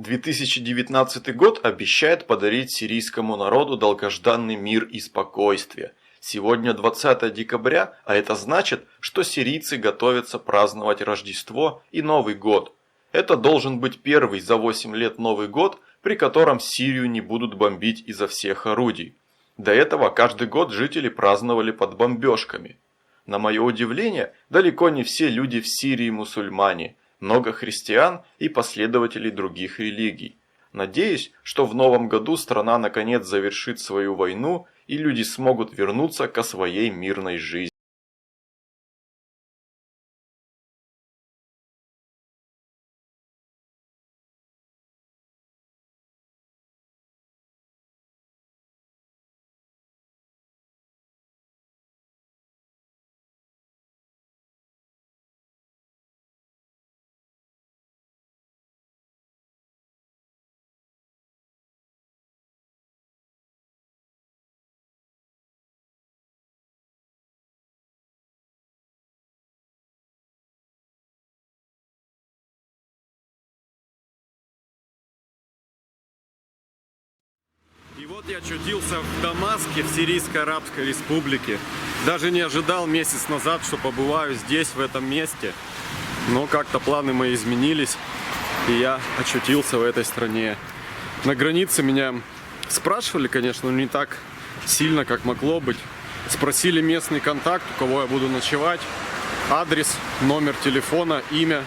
2019 год обещает подарить сирийскому народу долгожданный мир и спокойствие. Сегодня 20 декабря, а это значит, что сирийцы готовятся праздновать Рождество и Новый год. Это должен быть первый за 8 лет Новый год, при котором Сирию не будут бомбить изо всех орудий. До этого каждый год жители праздновали под бомбежками. На мое удивление, далеко не все люди в Сирии мусульмане. Много христиан и последователей других религий. Надеюсь, что в новом году страна наконец завершит свою войну и люди смогут вернуться к своей мирной жизни. И вот я очутился в Дамаске, в Сирийской Арабской Республике. Даже не ожидал месяц назад, что побываю здесь, в этом месте. Но как-то планы мои изменились, и я очутился в этой стране. На границе меня спрашивали, конечно, но не так сильно, как могло быть. Спросили местный контакт, у кого я буду ночевать, адрес, номер телефона, имя.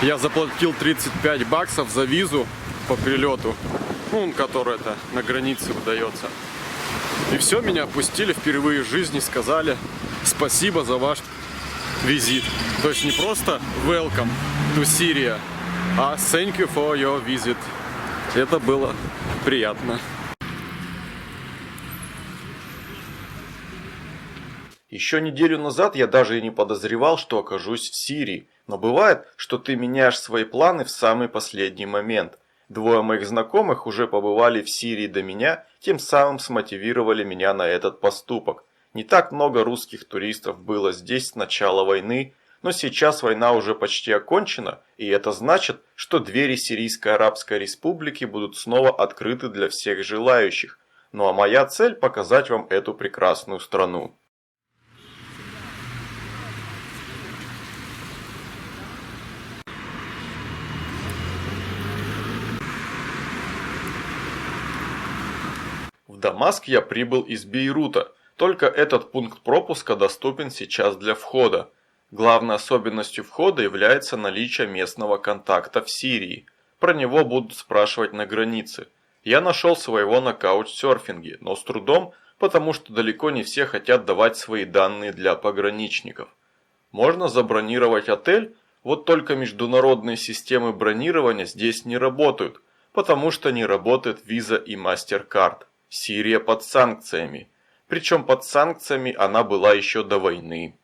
Я заплатил 35 баксов за визу по прилету. Который это на границе выдается. И все, меня пустили впервые в жизни, сказали спасибо за ваш визит. То есть не просто welcome to Syria, а thank you for your visit. Это было приятно. Еще неделю назад я даже и не подозревал, что окажусь в Сирии. Но бывает, что ты меняешь свои планы в самый последний момент. Двое моих знакомых уже побывали в Сирии до меня, тем самым смотивировали меня на этот поступок. Не так много русских туристов было здесь с начала войны, но сейчас война уже почти окончена, и это значит, что двери Сирийской Арабской Республики будут снова открыты для всех желающих. Ну а моя цель – показать вам эту прекрасную страну. В Дамаск я прибыл из Бейрута, только этот пункт пропуска доступен сейчас для входа. Главной особенностью входа является наличие местного контакта в Сирии. Про него будут спрашивать на границе. Я нашел своего на каучсерфинге, но с трудом, потому что далеко не все хотят давать свои данные для пограничников. Можно забронировать отель, вот только международные системы бронирования здесь не работают, потому что не работает Visa и MasterCard. Сирия под санкциями. Причем под санкциями она была еще до войны.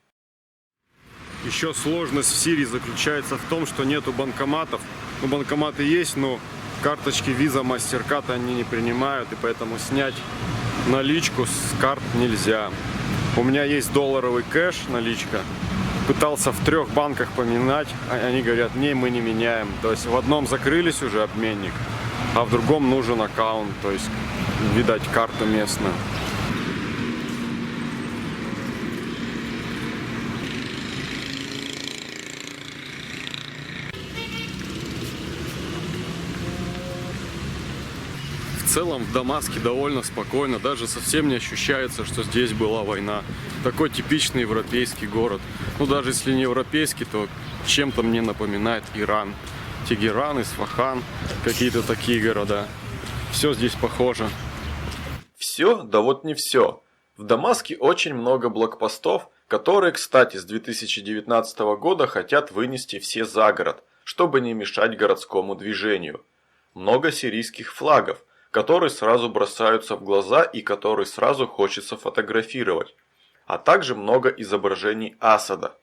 Еще сложность в Сирии заключается в том, что нету банкоматов. Банкоматы есть, но карточки Visa, MasterCard они не принимают, и поэтому снять наличку с карт нельзя. У меня есть долларовый кэш, наличка. Пытался в 3 банках поменять, а они говорят, не, мы не меняем. То есть в одном закрылись уже обменник, а в другом нужен аккаунт, то есть, видать, карту местную. В целом в Дамаске довольно спокойно, даже совсем не ощущается, что здесь была война. Такой типичный европейский город. Даже если не европейский, то чем-то мне напоминает Иран. Тегеран, Исфахан, какие-то такие города. Все здесь похоже. Все? Да вот не все. В Дамаске очень много блокпостов, которые, кстати, с 2019 года хотят вынести все за город, чтобы не мешать городскому движению. Много сирийских флагов, которые сразу бросаются в глаза и которые сразу хочется фотографировать. А также много изображений Асада.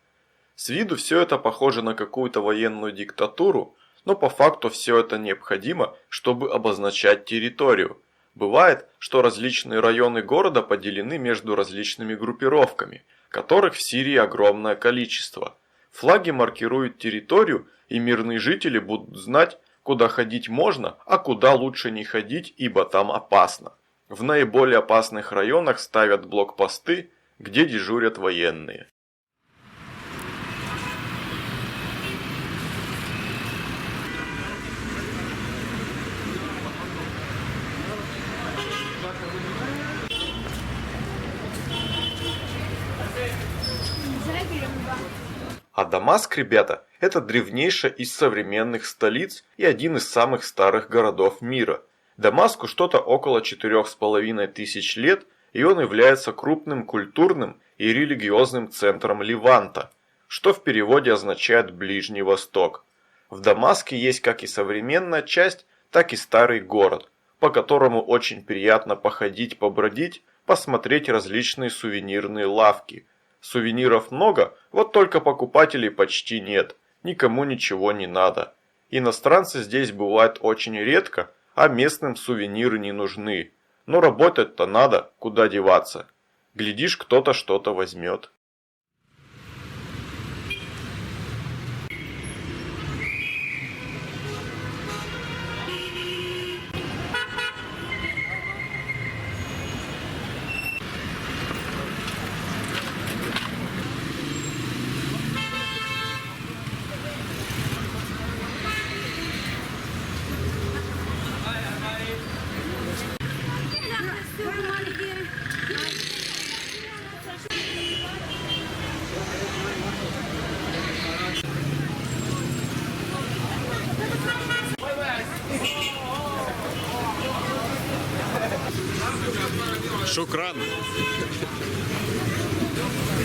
С виду все это похоже на какую-то военную диктатуру, но по факту все это необходимо, чтобы обозначать территорию. Бывает, что различные районы города поделены между различными группировками, которых в Сирии огромное количество. Флаги маркируют территорию, и мирные жители будут знать, куда ходить можно, а куда лучше не ходить, ибо там опасно. В наиболее опасных районах ставят блокпосты, где дежурят военные. А Дамаск, ребята, это древнейшая из современных столиц и один из самых старых городов мира. Дамаску что-то около 4500 лет, и он является крупным культурным и религиозным центром Леванта, что в переводе означает «Ближний Восток». В Дамаске есть как и современная часть, так и старый город, по которому очень приятно походить, побродить, посмотреть различные сувенирные лавки. Сувениров много, вот только покупателей почти нет, никому ничего не надо. Иностранцы здесь бывают очень редко, а местным сувениры не нужны. Но работать-то надо, куда деваться. Глядишь, кто-то что-то возьмет. Шукран.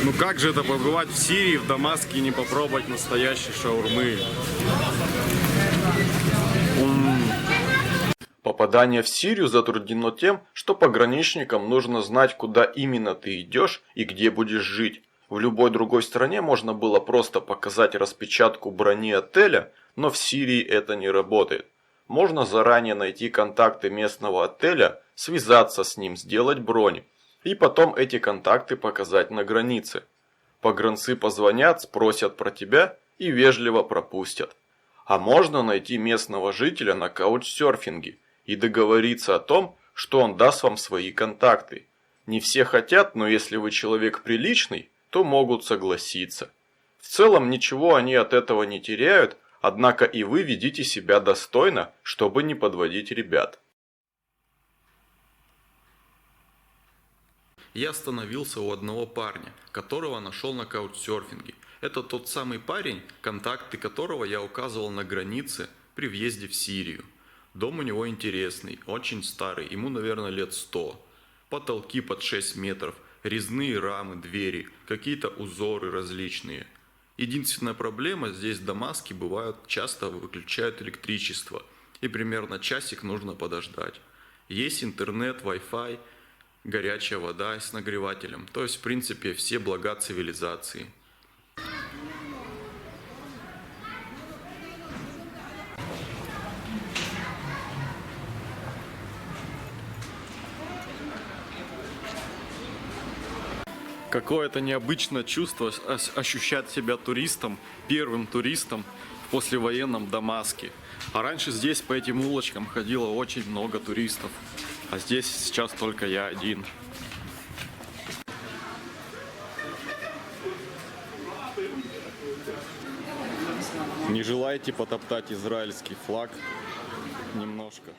Ну как же это побывать в Сирии, в Дамаске и не попробовать настоящей шаурмы? Попадание в Сирию затруднено тем, что пограничникам нужно знать, куда именно ты идешь и где будешь жить. В любой другой стране можно было просто показать распечатку брони отеля, но в Сирии это не работает. Можно заранее найти контакты местного отеля, связаться с ним, сделать бронь, и потом эти контакты показать на границе. Погранцы позвонят, спросят про тебя и вежливо пропустят. А можно найти местного жителя на каучсерфинге и договориться о том, что он даст вам свои контакты. Не все хотят, но если вы человек приличный, то могут согласиться. В целом ничего они от этого не теряют, однако и вы ведите себя достойно, чтобы не подводить ребят. Я остановился у одного парня, которого нашел на каучсерфинге. Это тот самый парень, контакты которого я указывал на границе при въезде в Сирию. Дом у него интересный, очень старый, ему, наверное, лет 100. Потолки под 6 метров, резные рамы, двери, какие-то узоры различные. Единственная проблема здесь в Дамаске бывает, часто выключают электричество, и примерно часик нужно подождать. Есть интернет, Wi-Fi, горячая вода с нагревателем, то есть в принципе все блага цивилизации. Какое-то необычное чувство ощущать себя туристом, первым туристом в послевоенном Дамаске. А раньше здесь по этим улочкам ходило очень много туристов, а здесь сейчас только я один. Не желаете потоптать израильский флаг немножко?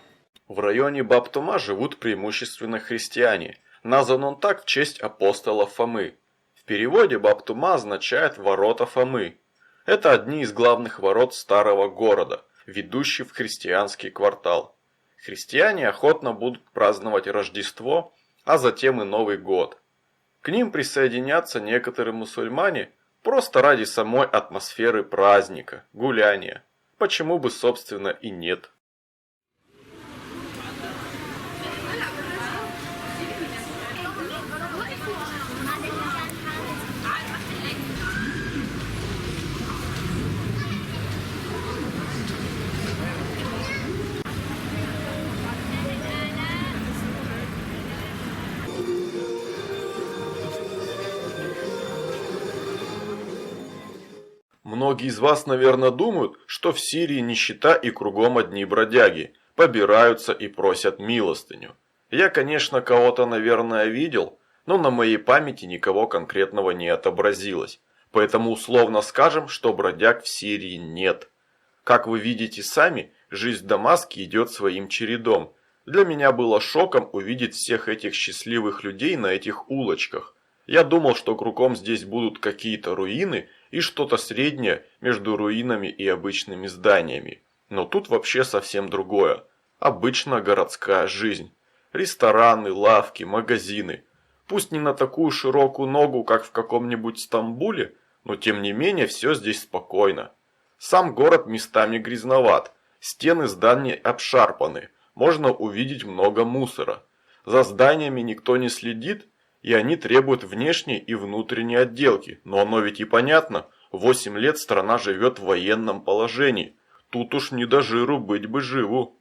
В районе Баб-Тума живут преимущественно христиане. Назван он так в честь апостола Фомы. В переводе Баб-Тума означает «ворота Фомы». Это одни из главных ворот старого города, ведущих в христианский квартал. Христиане охотно будут праздновать Рождество, а затем и Новый год. К ним присоединятся некоторые мусульмане просто ради самой атмосферы праздника, гуляния. Почему бы, собственно, и нет. Многие из вас, наверное, думают, что в Сирии нищета и кругом одни бродяги, побираются и просят милостыню. Я, конечно, кого-то, наверное, видел, но на моей памяти никого конкретного не отобразилось. Поэтому условно скажем, что бродяг в Сирии нет. Как вы видите сами, жизнь в Дамаске идет своим чередом. Для меня было шоком увидеть всех этих счастливых людей на этих улочках. Я думал, что кругом здесь будут какие-то руины и что-то среднее между руинами и обычными зданиями. Но тут вообще совсем другое. Обычная городская жизнь. Рестораны, лавки, магазины. Пусть не на такую широкую ногу, как в каком-нибудь Стамбуле, но тем не менее все здесь спокойно. Сам город местами грязноват, стены зданий обшарпаны, можно увидеть много мусора. За зданиями никто не следит, и они требуют внешней и внутренней отделки. Но оно ведь и понятно, 8 лет страна живет в военном положении. Тут уж не до жиру быть бы живу.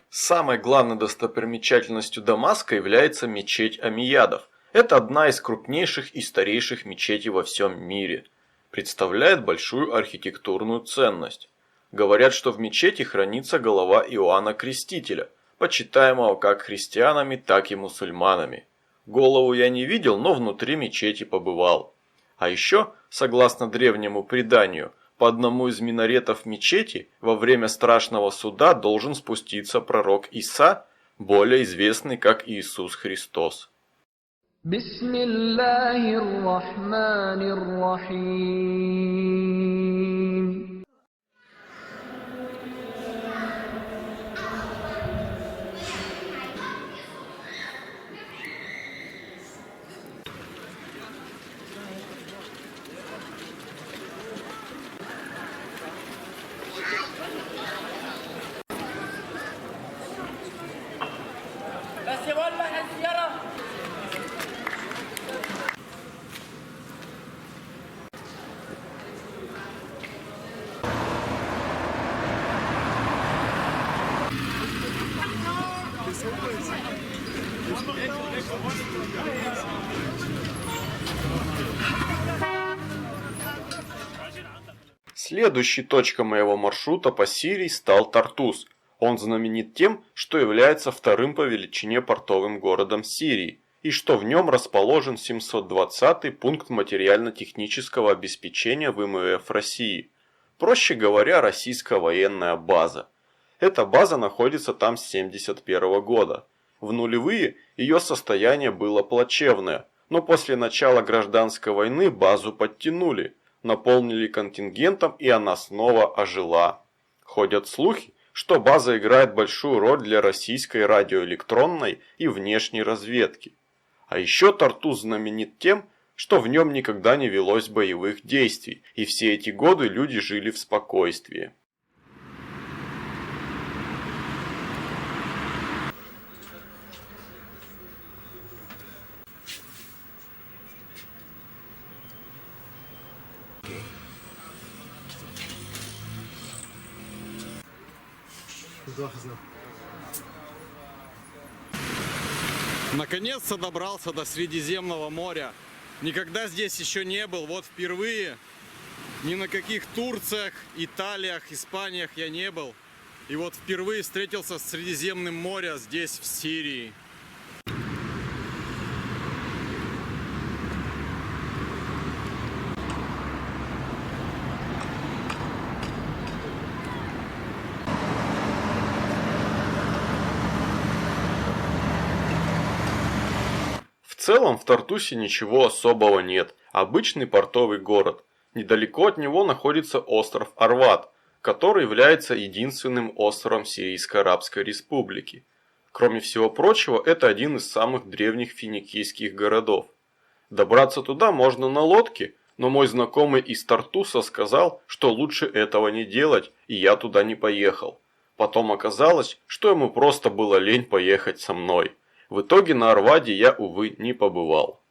Самой главной достопримечательностью Дамаска является мечеть Амиядов. Это одна из крупнейших и старейших мечетей во всем мире. Представляет большую архитектурную ценность. Говорят, что в мечети хранится голова Иоанна Крестителя, почитаемого как христианами, так и мусульманами. Голову я не видел, но внутри мечети побывал. А еще, согласно древнему преданию, по одному из минаретов мечети во время страшного суда должен спуститься пророк Иса, более известный как Иисус Христос. Бисмиллахир-рахманир-рахим. Следующей точкой моего маршрута по Сирии стал Тартус. Он знаменит тем, что является вторым по величине портовым городом Сирии, и что в нем расположен 720-й пункт материально-технического обеспечения ВМФ России. Проще говоря, российская военная база. Эта база находится там с 1971 года. В нулевые ее состояние было плачевное, но после начала гражданской войны базу подтянули, наполнили контингентом, и она снова ожила. Ходят слухи, что база играет большую роль для российской радиоэлектронной и внешней разведки. А еще Тартус знаменит тем, что в нем никогда не велось боевых действий, и все эти годы люди жили в спокойствии. Наконец-то добрался до Средиземного моря. Никогда здесь еще не был, вот впервые. Ни на каких Турциях, Италиях, Испаниях я не был. И вот впервые встретился с Средиземным морем здесь, в Сирии. В целом в Тартусе ничего особого нет, обычный портовый город. Недалеко от него находится остров Арват, который является единственным островом Сирийской Арабской Республики. Кроме всего прочего, это один из самых древних финикийских городов. Добраться туда можно на лодке, но мой знакомый из Тартуса сказал, что лучше этого не делать, и я туда не поехал. Потом оказалось, что ему просто было лень поехать со мной. В итоге на Арваде я, увы, не побывал.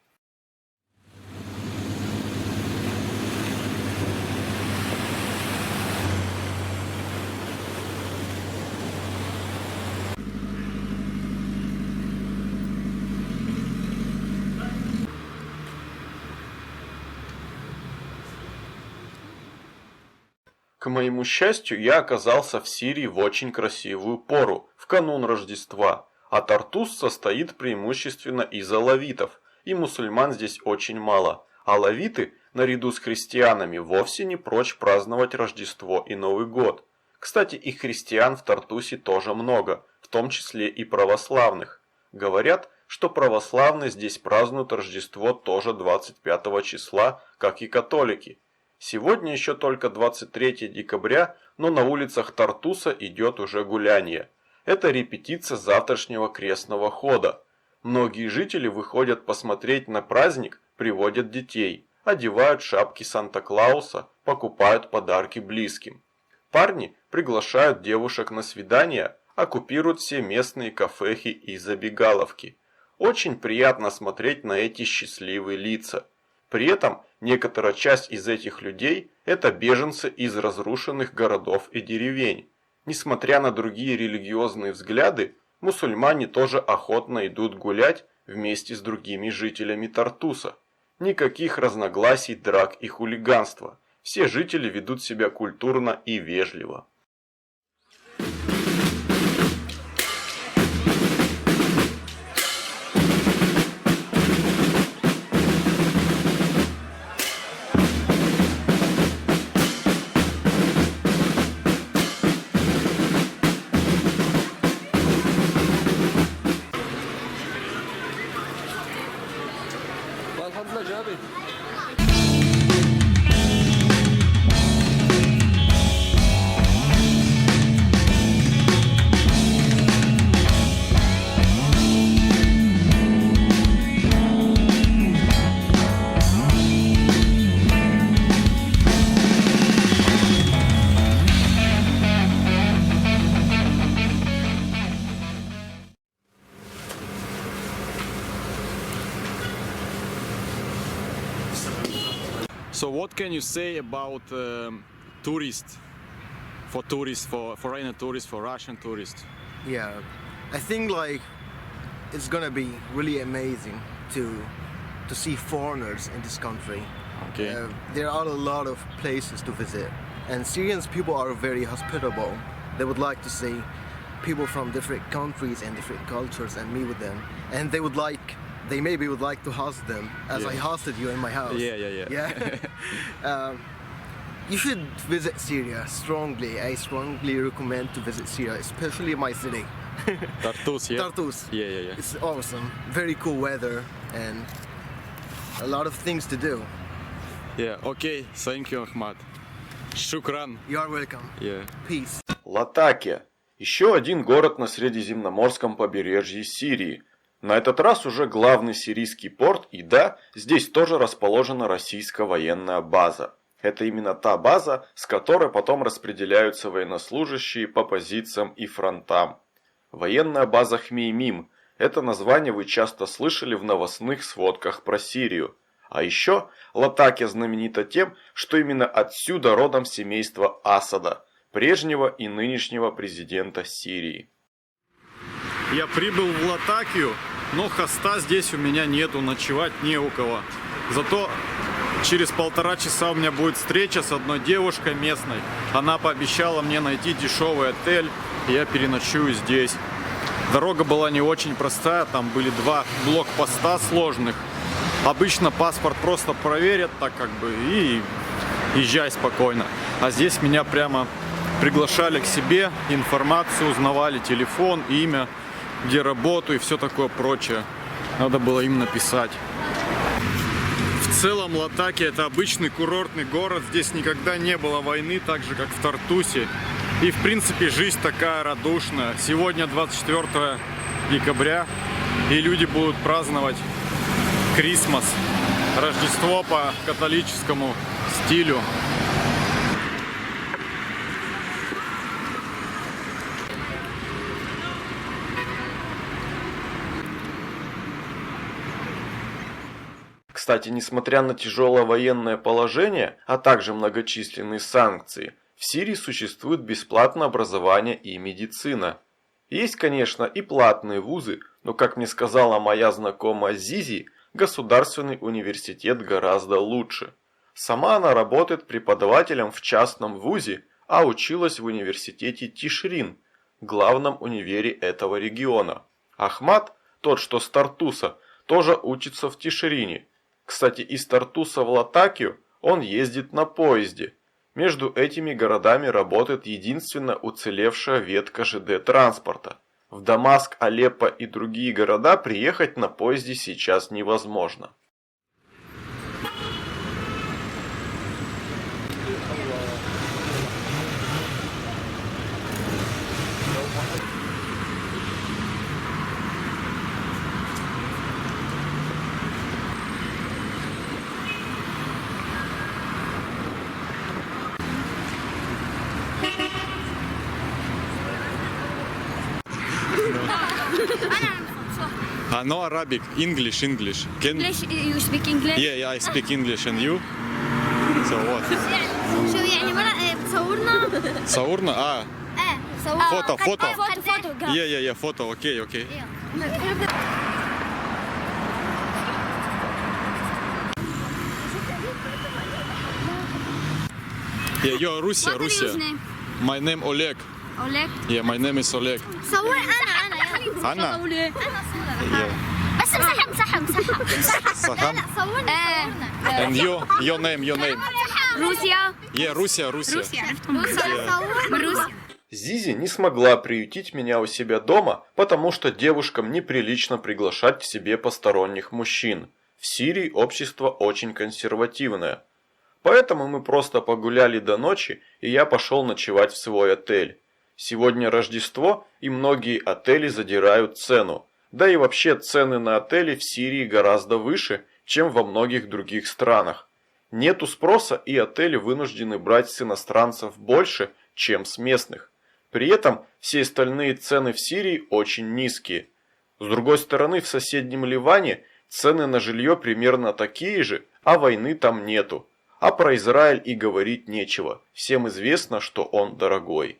К моему счастью, я оказался в Сирии в очень красивую пору, в канун Рождества, а Тартус состоит преимущественно из алавитов, и мусульман здесь очень мало, а алавиты, наряду с христианами, вовсе не прочь праздновать Рождество и Новый год. Кстати, и христиан в Тартусе тоже много, в том числе и православных. Говорят, что православные здесь празднуют Рождество тоже 25 числа, как и католики. Сегодня еще только 23 декабря, но на улицах Тартуса идет уже гуляние. Это репетиция завтрашнего крестного хода. Многие жители выходят посмотреть на праздник, приводят детей, одевают шапки Санта-Клауса, покупают подарки близким. Парни приглашают девушек на свидания, оккупируют все местные кафехи и забегаловки. Очень приятно смотреть на эти счастливые лица. При этом некоторая часть из этих людей – это беженцы из разрушенных городов и деревень. Несмотря на другие религиозные взгляды, мусульмане тоже охотно идут гулять вместе с другими жителями Тартуса. Никаких разногласий, драк и хулиганства. Все жители ведут себя культурно и вежливо. So what can you say about tourists, for foreign tourists, for Russian tourists? Yeah, I think like it's gonna be really amazing to see foreigners in this country. Okay. There are a lot of places to visit, and Syrians people are very hospitable. They would like to see people from different countries and different cultures and meet with them, and they maybe would like to host them as I hosted you in my house. Yeah. You should visit Syria strongly. I strongly recommend to visit Syria, especially my city. Tartus, yeah? Tartus. Yeah. It's awesome. Very cool weather and a lot of things to do. Yeah, okay. Thank you, Ahmad. Shukran. You are welcome. Yeah. Peace. Латакия. Еще один город на Средиземноморском побережье Сирии. На этот раз уже главный сирийский порт, и да, здесь тоже расположена российская военная база. Это именно та база, с которой потом распределяются военнослужащие по позициям и фронтам. Военная база Хмеймим – это название вы часто слышали в новостных сводках про Сирию. А еще Латакия знаменита тем, что именно отсюда родом семейство Асада, прежнего и нынешнего президента Сирии. Я прибыл в Латакию, но хоста здесь у меня нету, ночевать не у кого. Зато через 1,5 часа у меня будет встреча с одной девушкой местной. Она пообещала мне найти дешевый отель, и я переночую здесь. Дорога была не очень простая, там были 2 блокпоста сложных. Обычно паспорт просто проверят, так как бы, и езжай спокойно. А здесь меня прямо приглашали к себе, информацию узнавали, телефон, имя, где работаю и все такое прочее. Надо было им написать. В целом Латакия это обычный курортный город. Здесь никогда не было войны, так же как в Тартусе. И в принципе жизнь такая радушная. Сегодня 24 декабря, и люди будут праздновать Крисмас. Рождество по католическому стилю. Кстати, несмотря на тяжелое военное положение, а также многочисленные санкции, в Сирии существует бесплатное образование и медицина. Есть, конечно, и платные вузы, но, как мне сказала моя знакомая Зизи, государственный университет гораздо лучше. Сама она работает преподавателем в частном вузе, а училась в университете Тишрин, главном универе этого региона. Ахмад, тот что с Тартуса, тоже учится в Тишрине. Кстати, из Тартуса в Латакию он ездит на поезде. Между этими городами работает единственная уцелевшая ветка ЖД-транспорта. В Дамаск, Алеппо и другие города приехать на поезде сейчас невозможно. No Arabic, English. Can... English, you speak English? Yeah, I speak English and you? So what? شو يعني مرة بتصورنا؟ صورنا? ايه صورنا Photo. فوتو Yeah, photo, okay. Yeah, you're Russia. My name Oleg. Oleg. Yeah, my name is Oleg. صور انا أنا؟ صوري Yeah. بس مسحهم Saham? صورنا And your name? روسيا Yeah, Russia. روسيا Зизи не смогла приютить меня у себя дома, потому что девушкам неприлично приглашать к себе посторонних мужчин. В Сирии общество очень консервативное. Поэтому мы просто погуляли до ночи, и я пошел ночевать в свой отель. Сегодня Рождество, и многие отели задирают цену. Да и вообще цены на отели в Сирии гораздо выше, чем во многих других странах. Нету спроса, и отели вынуждены брать с иностранцев больше, чем с местных. При этом все остальные цены в Сирии очень низкие. С другой стороны, в соседнем Ливане цены на жилье примерно такие же, а войны там нету. А про Израиль и говорить нечего. Всем известно, что он дорогой.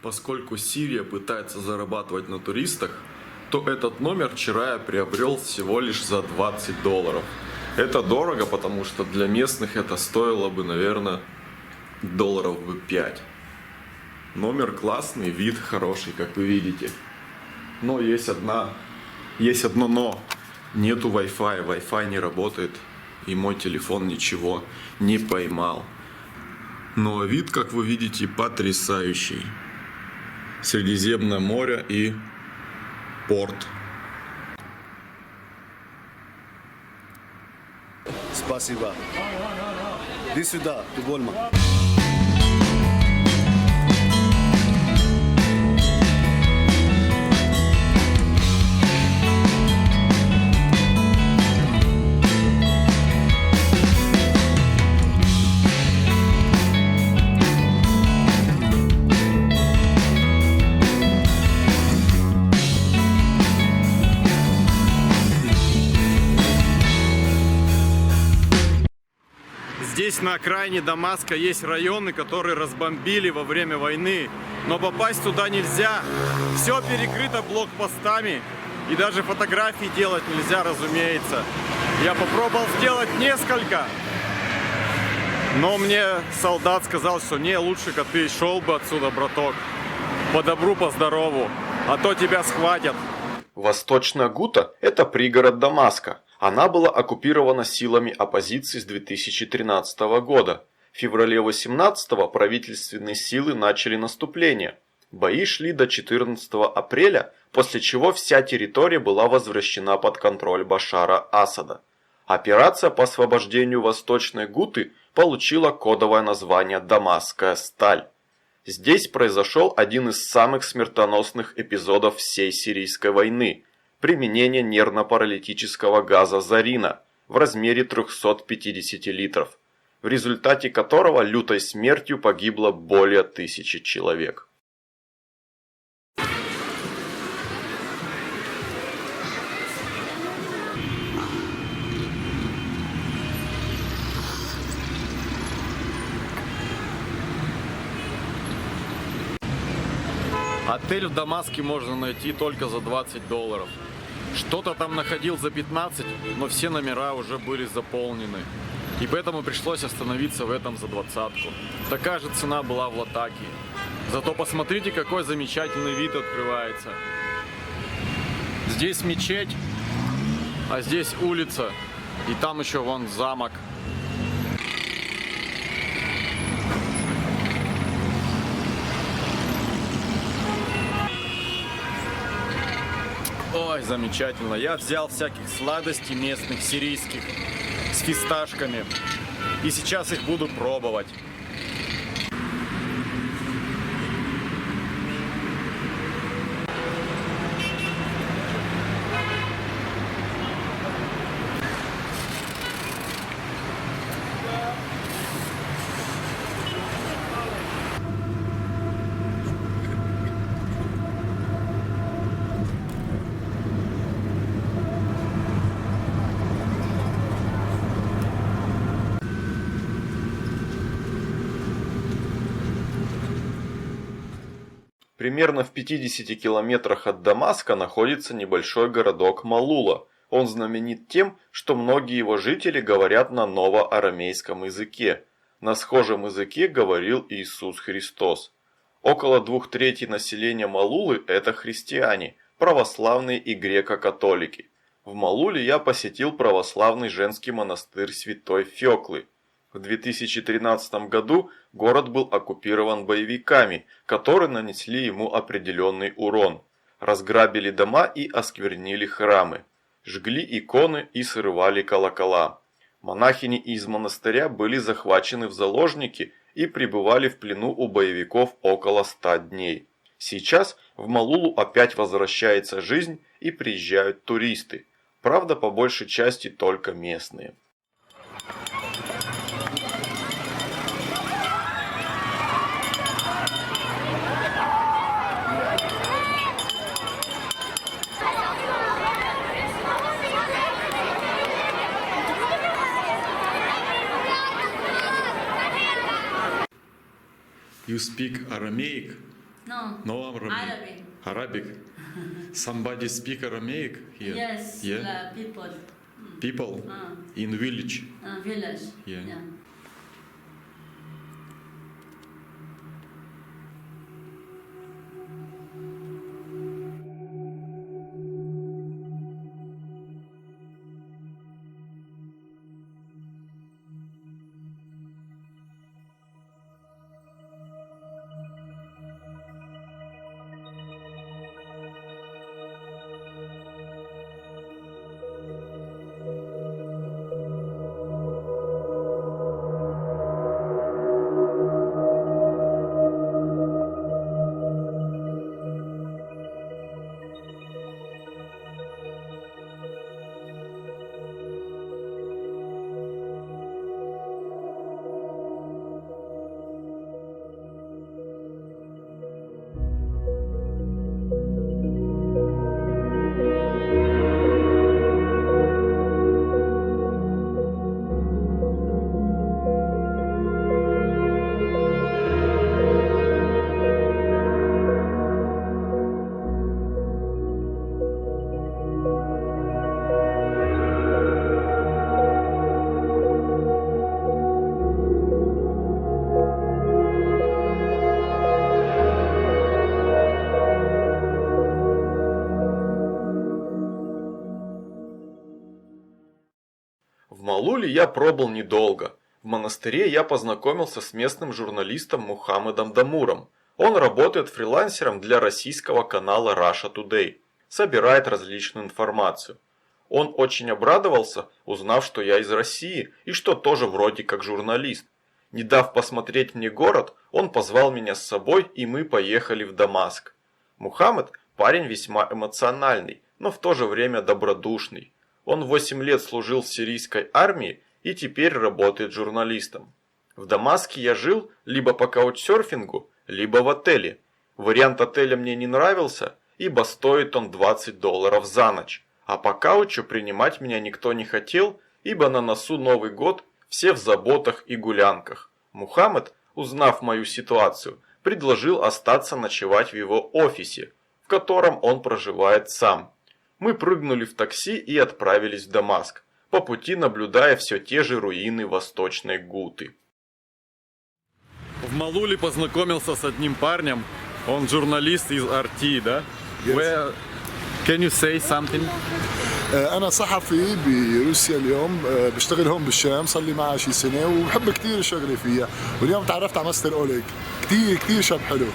Поскольку Сирия пытается зарабатывать на туристах, то этот номер вчера я приобрел всего лишь за $20. Это дорого, потому что для местных это стоило бы, наверное, $5. Номер классный, вид хороший, как вы видите. Но есть одно но. Нету Wi-Fi, Wi-Fi не работает, и мой телефон ничего не поймал. Но вид, как вы видите, потрясающий. Средиземное море и порт. Спасибо. Иди сюда, ты больно. Здесь на окраине Дамаска есть районы, которые разбомбили во время войны, но попасть туда нельзя. Все перекрыто блокпостами, и даже фотографии делать нельзя, разумеется. Я попробовал сделать несколько, но мне солдат сказал, что не, лучше-ка ты шел бы отсюда, браток, по добру, по здорову, а то тебя схватят. Восточная Гута – это пригород Дамаска. Она была оккупирована силами оппозиции с 2013 года. В феврале 2018 правительственные силы начали наступление. Бои шли до 14 апреля, после чего вся территория была возвращена под контроль Башара Асада. Операция по освобождению Восточной Гуты получила кодовое название «Дамасская сталь». Здесь произошел один из самых смертоносных эпизодов всей сирийской войны – применение нервно-паралитического газа «Зарина» в размере 350 литров, в результате которого лютой смертью погибло более 1000 человек. Отель в Дамаске можно найти только за $20. Что-то там находил за 15, но все номера уже были заполнены. И поэтому пришлось остановиться в этом за 20-ку. Такая же цена была в Латакии. Зато посмотрите, какой замечательный вид открывается. Здесь мечеть, а здесь улица. И там еще вон замок. Ой, замечательно. Я взял всяких сладостей местных, сирийских, с фисташками. И сейчас их буду пробовать. Примерно в 50 километрах от Дамаска находится небольшой городок Малула. Он знаменит тем, что многие его жители говорят на новоарамейском языке. На схожем языке говорил Иисус Христос. Около 2/3 населения Малулы – это христиане, православные и греко-католики. В Малуле я посетил православный женский монастырь Святой Феклы. В 2013 году город был оккупирован боевиками, которые нанесли ему определенный урон. Разграбили дома и осквернили храмы. Жгли иконы и срывали колокола. Монахини из монастыря были захвачены в заложники и пребывали в плену у боевиков около 100 дней. Сейчас в Малулу опять возвращается жизнь и приезжают туристы. Правда, по большей части только местные. You speak Aramaic? No. No Aramaic. Arabic. Arabic. Somebody speak Aramaic here? Yes. Yeah. People. People in village. Village. Yeah. В Малуле я пробыл недолго. В монастыре я познакомился с местным журналистом Мухаммедом Дамуром. Он работает фрилансером для российского канала Russia Today. Собирает различную информацию. Он очень обрадовался, узнав, что я из России и что тоже вроде как журналист. Не дав посмотреть мне город, он позвал меня с собой, и мы поехали в Дамаск. Мухаммед – парень весьма эмоциональный, но в то же время добродушный. Он 8 лет служил в сирийской армии и теперь работает журналистом. В Дамаске я жил либо по каучсерфингу, либо в отеле. Вариант отеля мне не нравился, ибо стоит он $20 за ночь. А по каучу принимать меня никто не хотел, ибо на носу Новый год, все в заботах и гулянках. Мухаммед, узнав мою ситуацию, предложил остаться ночевать в его офисе, в котором он проживает сам. Мы прыгнули в такси и отправились в Дамаск, по пути наблюдая все те же руины Восточной Гуты. В Малуле познакомился с одним парнем, он журналист из RT, да? Where... Can you say something? أنا صحفي بروسيا اليوم بشتغل هون بالشام صار لي معها شي سنة وبحب كتير شغلي فيها واليوم تعرفت على مستر أوليك كتير شاب حلو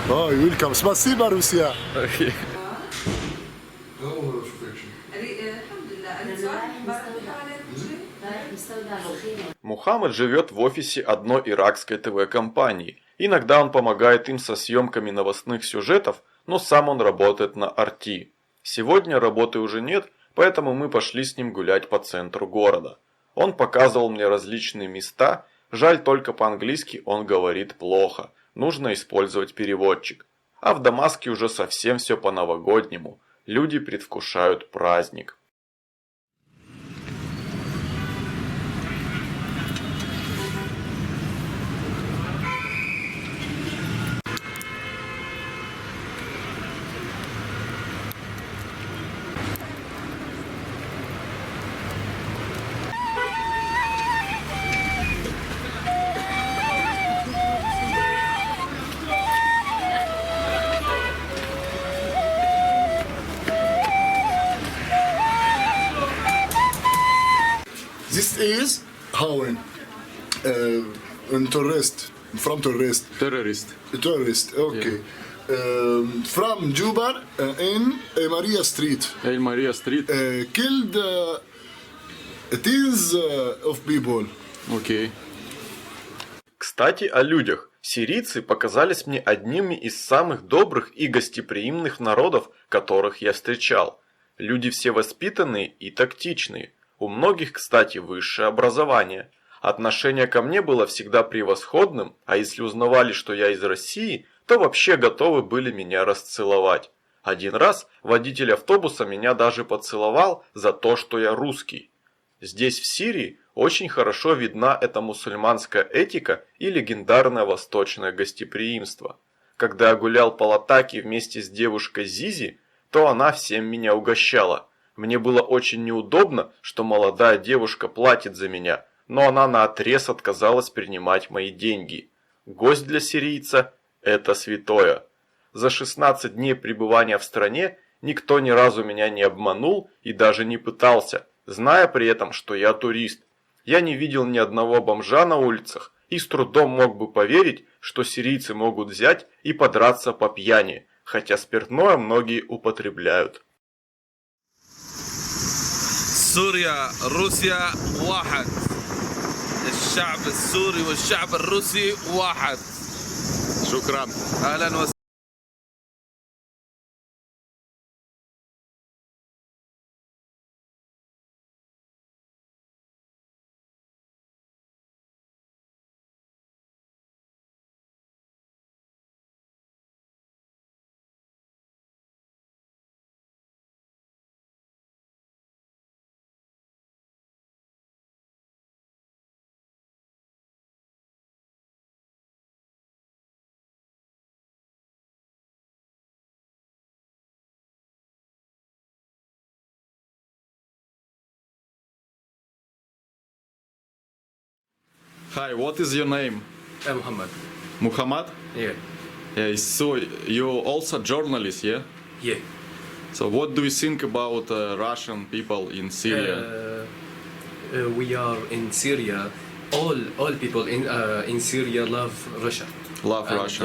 باي ويلكم سباسيبا روسيا Мухаммед живет в офисе одной иракской ТВ-компании. Иногда он помогает им со съемками новостных сюжетов, но сам он работает на RT. Сегодня работы уже нет, поэтому мы пошли с ним гулять по центру города. Он показывал мне различные места, жаль только по-английски он говорит плохо, нужно использовать переводчик. А в Дамаске уже совсем все по-новогоднему, люди предвкушают праздник. This is Howen tourist from tourist Terrorist. okay from Juba in Maria Street Эль Мария Стрит. killed tens of people. Окей. Кстати, о людях. Сирийцы показались мне одними из самых добрых и гостеприимных народов, которых я встречал. Люди все воспитанные и тактичные. У многих, кстати, высшее образование. Отношение ко мне было всегда превосходным, а если узнавали, что я из России, то вообще готовы были меня расцеловать. Один раз водитель автобуса меня даже поцеловал за то, что я русский. Здесь, в Сирии, очень хорошо видна эта мусульманская этика и легендарное восточное гостеприимство. Когда я гулял по Латаке вместе с девушкой Зизи, то она всем меня угощала. Мне было очень неудобно, что молодая девушка платит за меня, но она наотрез отказалась принимать мои деньги. Гость для сирийца – это святое. За 16 дней пребывания в стране никто ни разу меня не обманул и даже не пытался, зная при этом, что я турист. Я не видел ни одного бомжа на улицах и с трудом мог бы поверить, что сирийцы могут взять и подраться по пьяни, хотя спиртное многие употребляют. سوريا روسيا واحد الشعب السوري والشعب الروسي واحد شكرا. اهلا وسهلا Hi, what is your name? Muhammad. Muhammad? Yeah. Yeah, so you're also journalist, yeah? Yeah. So what do you think about Russian people in Syria? We are in Syria. All people in Syria love Russia. Love and, Russia.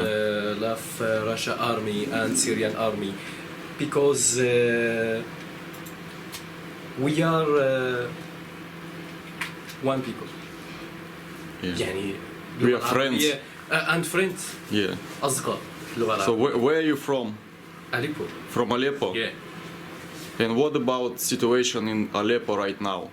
Love Russia army and Syrian army because we are one people. Yeah. يعني We are friends. And friends. Yeah. أصدقاء اللغة So العربية. where are you from? Aleppo. From Aleppo? Yeah. And what about situation in Aleppo right now?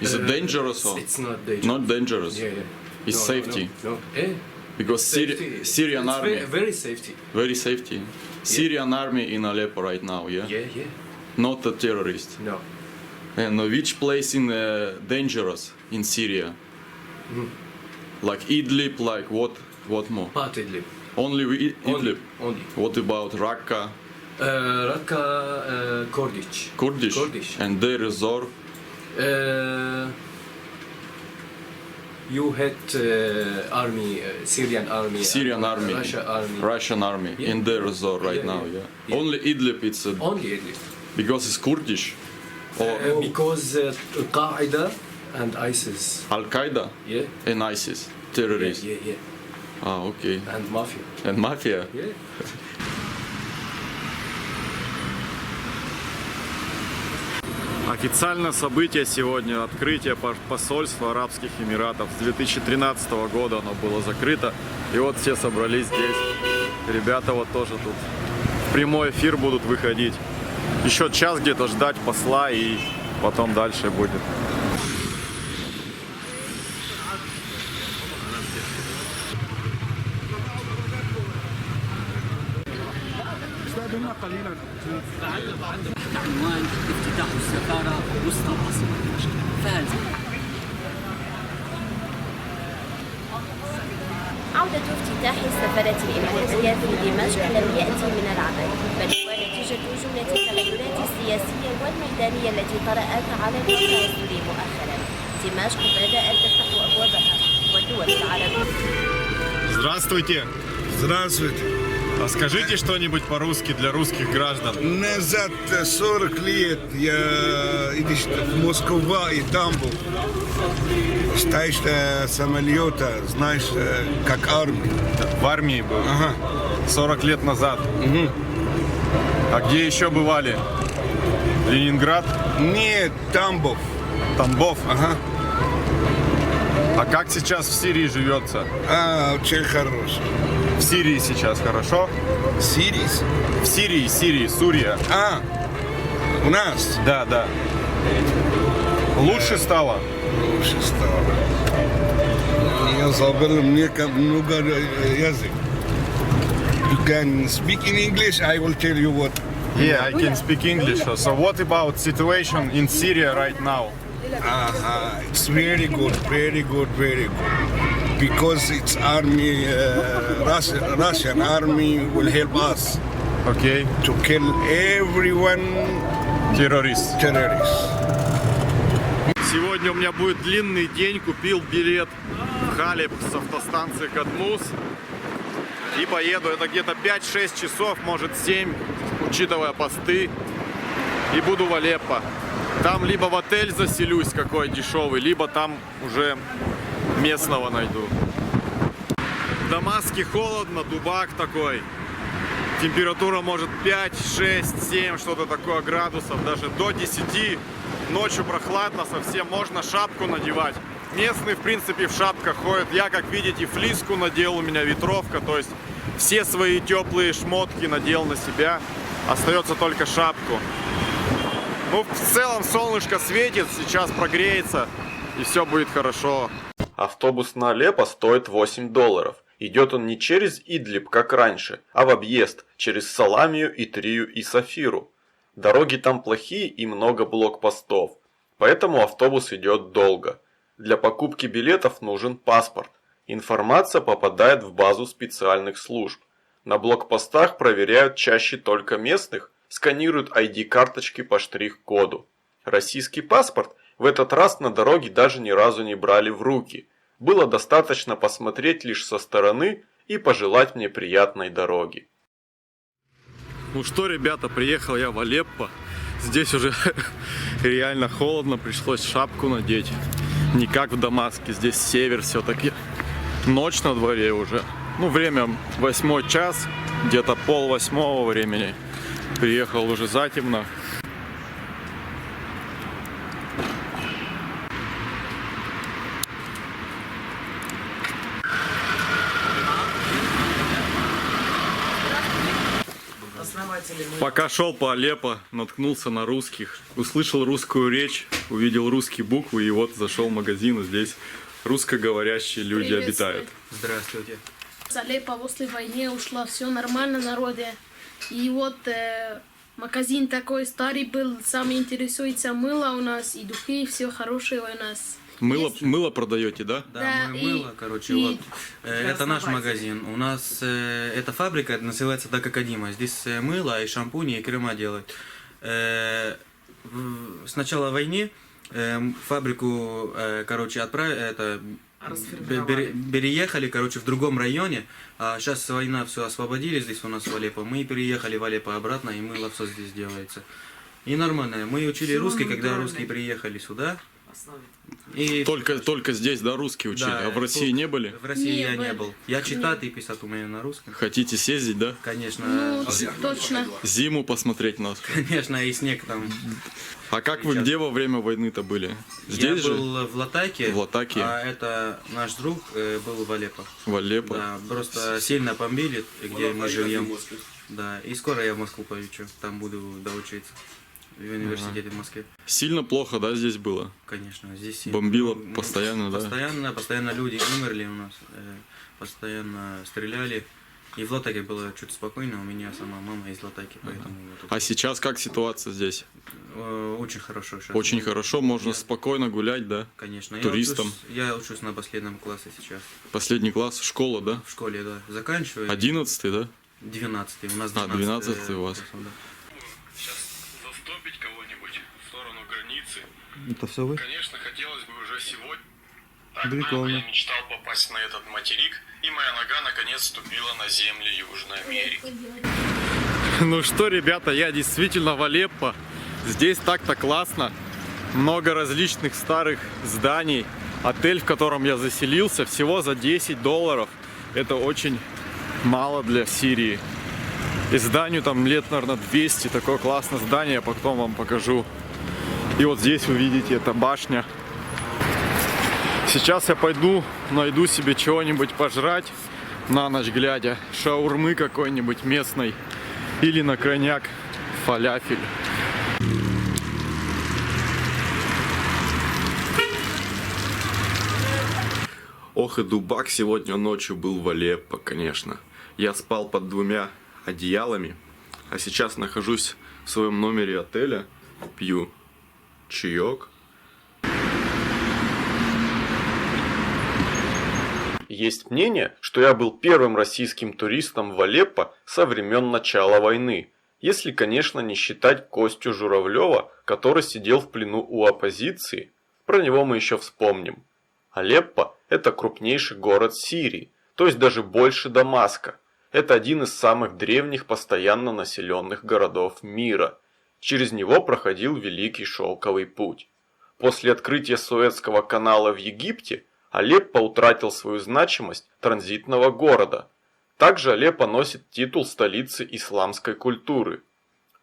Is it dangerous or It's not dangerous. not dangerous? Yeah, yeah. It's safety. No. Yeah. Because Safety. Syrian It's army, very safety. very safety. Syrian army in Aleppo right now, yeah? Yeah. Not a terrorist. No. And which place in dangerous in Syria? Like Idlib, like what more? Part Idlib. Only Idlib. Only. What about Raqqa, Raqqa, Kurdish. Kurdish, and Deir ez-Zor? You had army, Syrian army. Syrian army, Russian army. Yeah. in Deir ez-Zor right Yeah, now, yeah. yeah. Only Idlib, it's Only Idlib. because it's Kurdish. Or Because Al-Qaeda and ISIS. Al-Qaeda Yeah. and ISIS, terrorists. Yeah. Ah, okay. And mafia. And mafia. Yeah. Официальное событие сегодня — открытие посольства Арабских Эмиратов. С 2013 года оно было закрыто. И вот все собрались здесь. Ребята вот тоже тут в прямой эфир будут выходить. Еще час где-то ждать посла, и потом дальше будет. عنوان افتتاح السفارة وسط العاصمة دمشق. عودة افتتاح السفارة الإماراتية في دمشق لم يأتي من العدم، بل هو نتيجة جملة التغيرات السياسية والميدانية التي طرأت على الوضع السوري مؤخرا. دمشق بدأت تفتح أبوابها والدول العربية. Здравствуйте! Здравствуйте. А скажите что-нибудь по-русски для русских граждан. Назад 40 лет я идешь в Москву и Тамбов. Стоишь самолета, знаешь, как армия. В армии был. Ага. 40 лет назад. А где еще бывали? Ленинград? Нет, Тамбов. Тамбов? Ага. А как сейчас в Сирии живется? Очень хорошо. В Сирии сейчас хорошо? Сирис? В Сирии, Сурия. У нас? Да. Лучше стало? Лучше стало. Я забыл много язык. You can speak in English, I will tell you what. Yeah, I can speak English. So what about situation in Syria right now? It's very good. Because it's army, Russian army will help us. Okay. To kill everyone. Террорист. Сегодня у меня будет длинный день. Купил билет в Халеб с автостанции Кадмус. И поеду. Это где-то 5-6 часов, может 7, учитывая посты. И буду в Алеппо. Там либо в отель заселюсь какой дешевый, либо там уже местного найду. В Дамаске холодно, дубак такой. Температура может 5, 6, 7, что-то такое градусов, даже до 10. Ночью прохладно совсем, можно шапку надевать. Местные, в принципе, в шапках ходят. Я, как видите, флиску надел, у меня ветровка. То есть все свои теплые шмотки надел на себя. Остается только шапку. Ну, в целом солнышко светит, сейчас прогреется и все будет хорошо. Автобус на Алеппо стоит $8. Идет он не через Идлиб, как раньше, а в объезд, через Саламию, Итрию и Сафиру. Дороги там плохие и много блокпостов, поэтому автобус идет долго. Для покупки билетов нужен паспорт. Информация попадает в базу специальных служб. На блокпостах проверяют чаще только местных, сканируют ID-карточки по штрих-коду. Российский паспорт в этот раз на дороге даже ни разу не брали в руки. Было достаточно посмотреть лишь со стороны и пожелать мне приятной дороги. Ну что, ребята, приехал я в Алеппо. Здесь уже реально холодно, пришлось шапку надеть. Не как в Дамаске, здесь север все-таки. Ночь на дворе уже. Ну, время 8 час, где-то 7:30 времени. Приехал уже затемно. Пока шел по Алеппо, наткнулся на русских, услышал русскую речь, увидел русские буквы, и вот зашел в магазин, и здесь русскоговорящие люди обитают. Здравствуйте. С Алеппо после войны ушла, все нормально народе. И вот магазин такой старый был, самый интересуется мыло у нас, и духи, все хорошее у нас. Мыло продаете, да? Да, мы и- мыло, короче, и- вот. Это наш магазин. У нас эта фабрика называется Дакакадима. Здесь мыло и шампуни и крема делают. С начала войны фабрику, короче, переехали, короче, в другом районе. А сейчас война, все освободили здесь у нас в Алеппо. Мы переехали в Алеппо обратно, и мыло все здесь делается. И нормально. Мы учили русский, когда русские приехали сюда. И Только здесь, да, русские учили? Да, А в России не были? В России Не я не были. был. Я читать и писать умею на русском. Хотите съездить, да? Конечно. Ну, точно. Зиму посмотреть нас. Конечно, и снег там. А как вы где во время войны-то были? Здесь Я же? был в Латаке, В Латаке. а это наш друг был в Алеппо. В Алеппо? Да, просто сильно бомбили, где мы живем. Да, и скоро я в Москву поеду, там буду доучиться. В университете в Москве. Сильно плохо, да, здесь было? Конечно, здесь... Бомбило ну, постоянно, да? Постоянно люди умерли у нас, постоянно стреляли. И в Латаке было чуть спокойно, у меня сама мама из Латаки, поэтому... А сейчас как ситуация здесь? Очень хорошо сейчас. Очень хорошо, можно спокойно гулять, да? Конечно. Туристам. Я учусь на последнем классе сейчас. Последний класс, школа, да? В школе, да. Заканчиваю. 11-й, да? 12-й. У нас 12-й у вас. Сейчас застопить кого-нибудь в сторону границы. Это все вы? Конечно, хотелось бы уже сегодня. Прикольно. Я мечтал попасть на этот материк, и моя нога наконец ступила на земли Южной Америки. Ну что, ребята, я действительно в Алеппо. Здесь так-то классно. Много различных старых зданий. Отель, в котором я заселился, всего за $10. Это очень мало для Сирии. И зданию там лет, наверное, 200. Такое классное здание, я потом вам покажу. И вот здесь вы видите, это башня. Сейчас я пойду, найду себе чего-нибудь пожрать на ночь глядя. Шаурмы какой-нибудь местной. Или на крайняк фалафель. Ох и дубак сегодня ночью был в Алеппо, конечно. Я спал под 2 одеялами, а сейчас нахожусь в своем номере отеля, пью чаек. Есть мнение, что я был первым российским туристом в Алеппо со времен начала войны, если, конечно, не считать Костю Журавлева, который сидел в плену у оппозиции. Про него мы еще вспомним. Алеппо – это крупнейший город Сирии, то есть даже больше Дамаска. Это один из самых древних постоянно населенных городов мира. Через него проходил Великий Шелковый путь. После открытия Суэцкого канала в Египте Алеппо утратил свою значимость транзитного города. Также Алеппо носит титул столицы исламской культуры.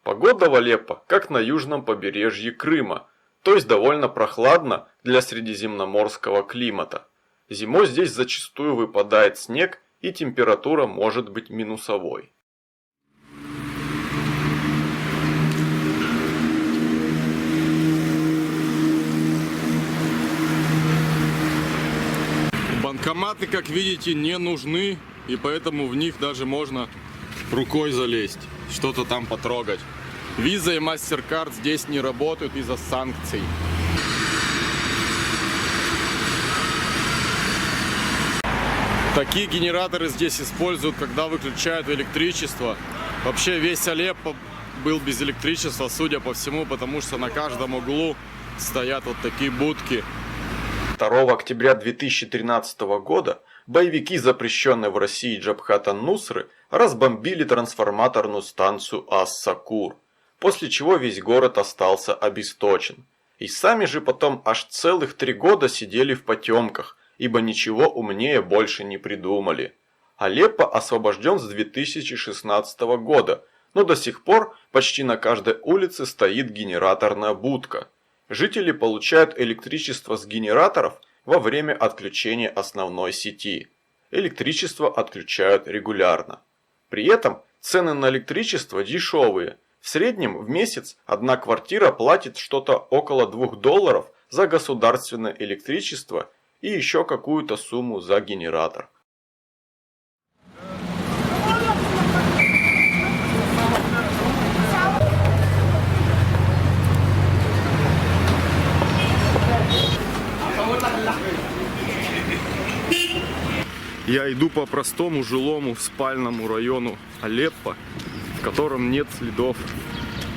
Погода в Алеппо, как на южном побережье Крыма, то есть довольно прохладно для средиземноморского климата. Зимой здесь зачастую выпадает снег, и температура может быть минусовой. Банкоматы, как видите, не нужны, и поэтому в них даже можно рукой залезть, что-то там потрогать. Виза и MasterCard здесь не работают из-за санкций. Такие генераторы здесь используют, когда выключают электричество. Вообще весь Алеппо был без электричества, судя по всему, потому что на каждом углу стоят вот такие будки. 2 октября 2013 года боевики, запрещенные в России Джабхата Нусры, разбомбили трансформаторную станцию Ас-Сакур, после чего весь город остался обесточен. И сами же потом аж целых 3 года сидели в потемках, ибо ничего умнее больше не придумали. Алеппо освобожден с 2016 года, но до сих пор почти на каждой улице стоит генераторная будка. Жители получают электричество с генераторов во время отключения основной сети. Электричество отключают регулярно. При этом цены на электричество дешевые, В среднем в месяц одна квартира платит что-то около $2 за государственное электричество и еще какую-то сумму за генератор. Я иду по простому жилому спальному району Алеппо, в котором нет следов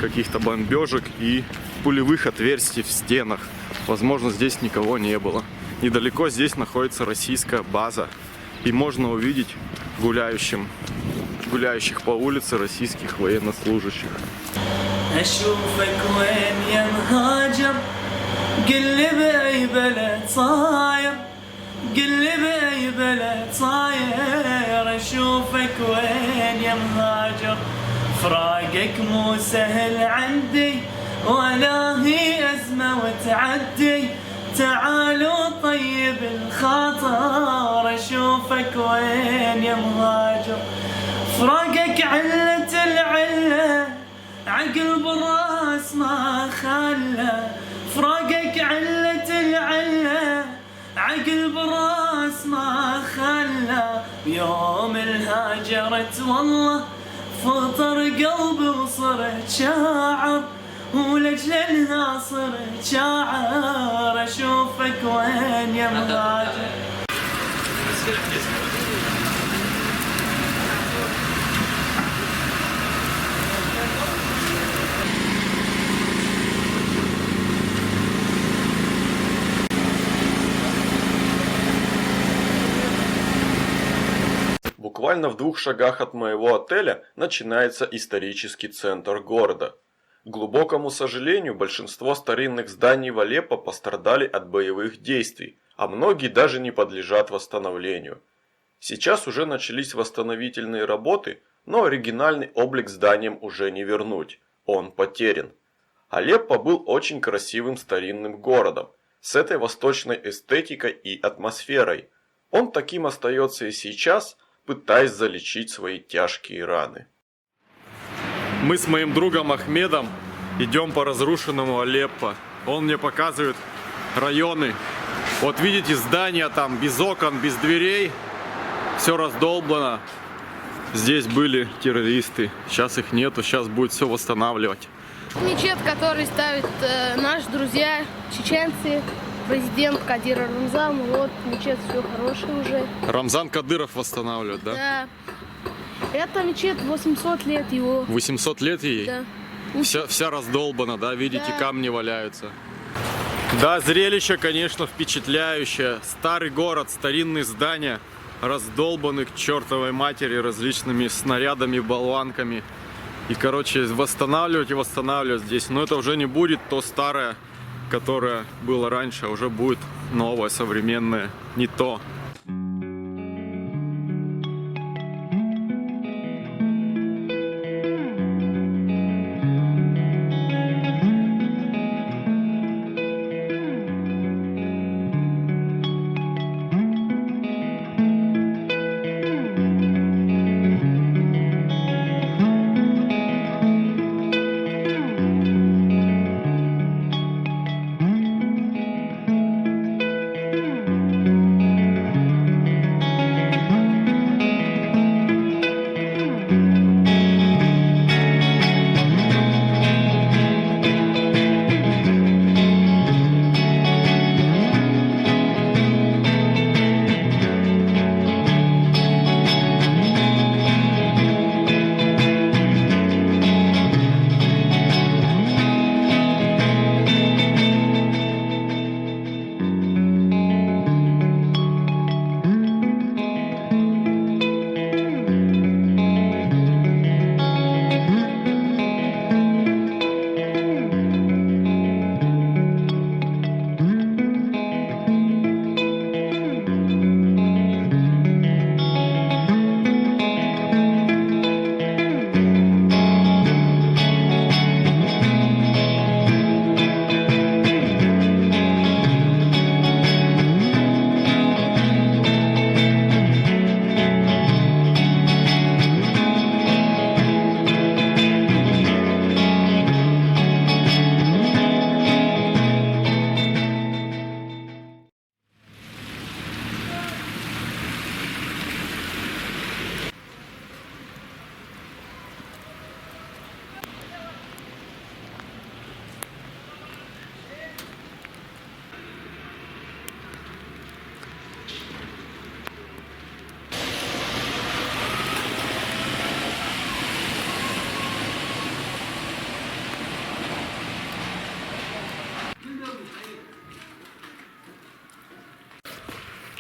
каких-то бомбежек и пулевых отверстий в стенах. Возможно, здесь никого не было. Недалеко здесь находится российская база, и можно увидеть гуляющих по улице российских военнослужащих. قل لي بأي بلد صاير أشوفك وين يا مهاجر فراقك مو سهل عندي ولا هي أزمة وتعدي تعالوا طيب الخاطر أشوفك وين يا مهاجر فراقك علة العلة عقل بالراس ما خلى فراقك علة العلة عقل براس ما خلى يوم الهاجرت والله فطر قلبي وصرت شاعر ولجلها صرت شاعر اشوفك وين يا مهاجر. Буквально в 2 шагах от моего отеля начинается исторический центр города. К глубокому сожалению, большинство старинных зданий в Алеппо пострадали от боевых действий, а многие даже не подлежат восстановлению. Сейчас уже начались восстановительные работы, но оригинальный облик зданиям уже не вернуть, он потерян. Алеппо был очень красивым старинным городом, с этой восточной эстетикой и атмосферой. Он таким остается и сейчас, пытаясь залечить свои тяжкие раны. Мы с моим другом Ахмедом идем по разрушенному Алеппо. Он мне показывает районы. Вот видите, здания там без окон, без дверей. Все раздолбано. Здесь были террористы. Сейчас их нету, сейчас будет все восстанавливать. Мечеть, который ставят наши друзья, чеченцы, президент Кадир Рамзан. Вот, мечеть, все хорошее уже. Рамзан Кадыров восстанавливает, да? Да. Это мечеть 800 лет его. 800 лет ей? Да. Вся раздолбана, да? Видите, да. Камни валяются. Да, зрелище, конечно, впечатляющее. Старый город, старинные здания, раздолбаны к чертовой матери различными снарядами, болванками. И, короче, восстанавливать и восстанавливать здесь. Но это уже не будет то старое, которое было раньше, а уже будет новое, современное, не то.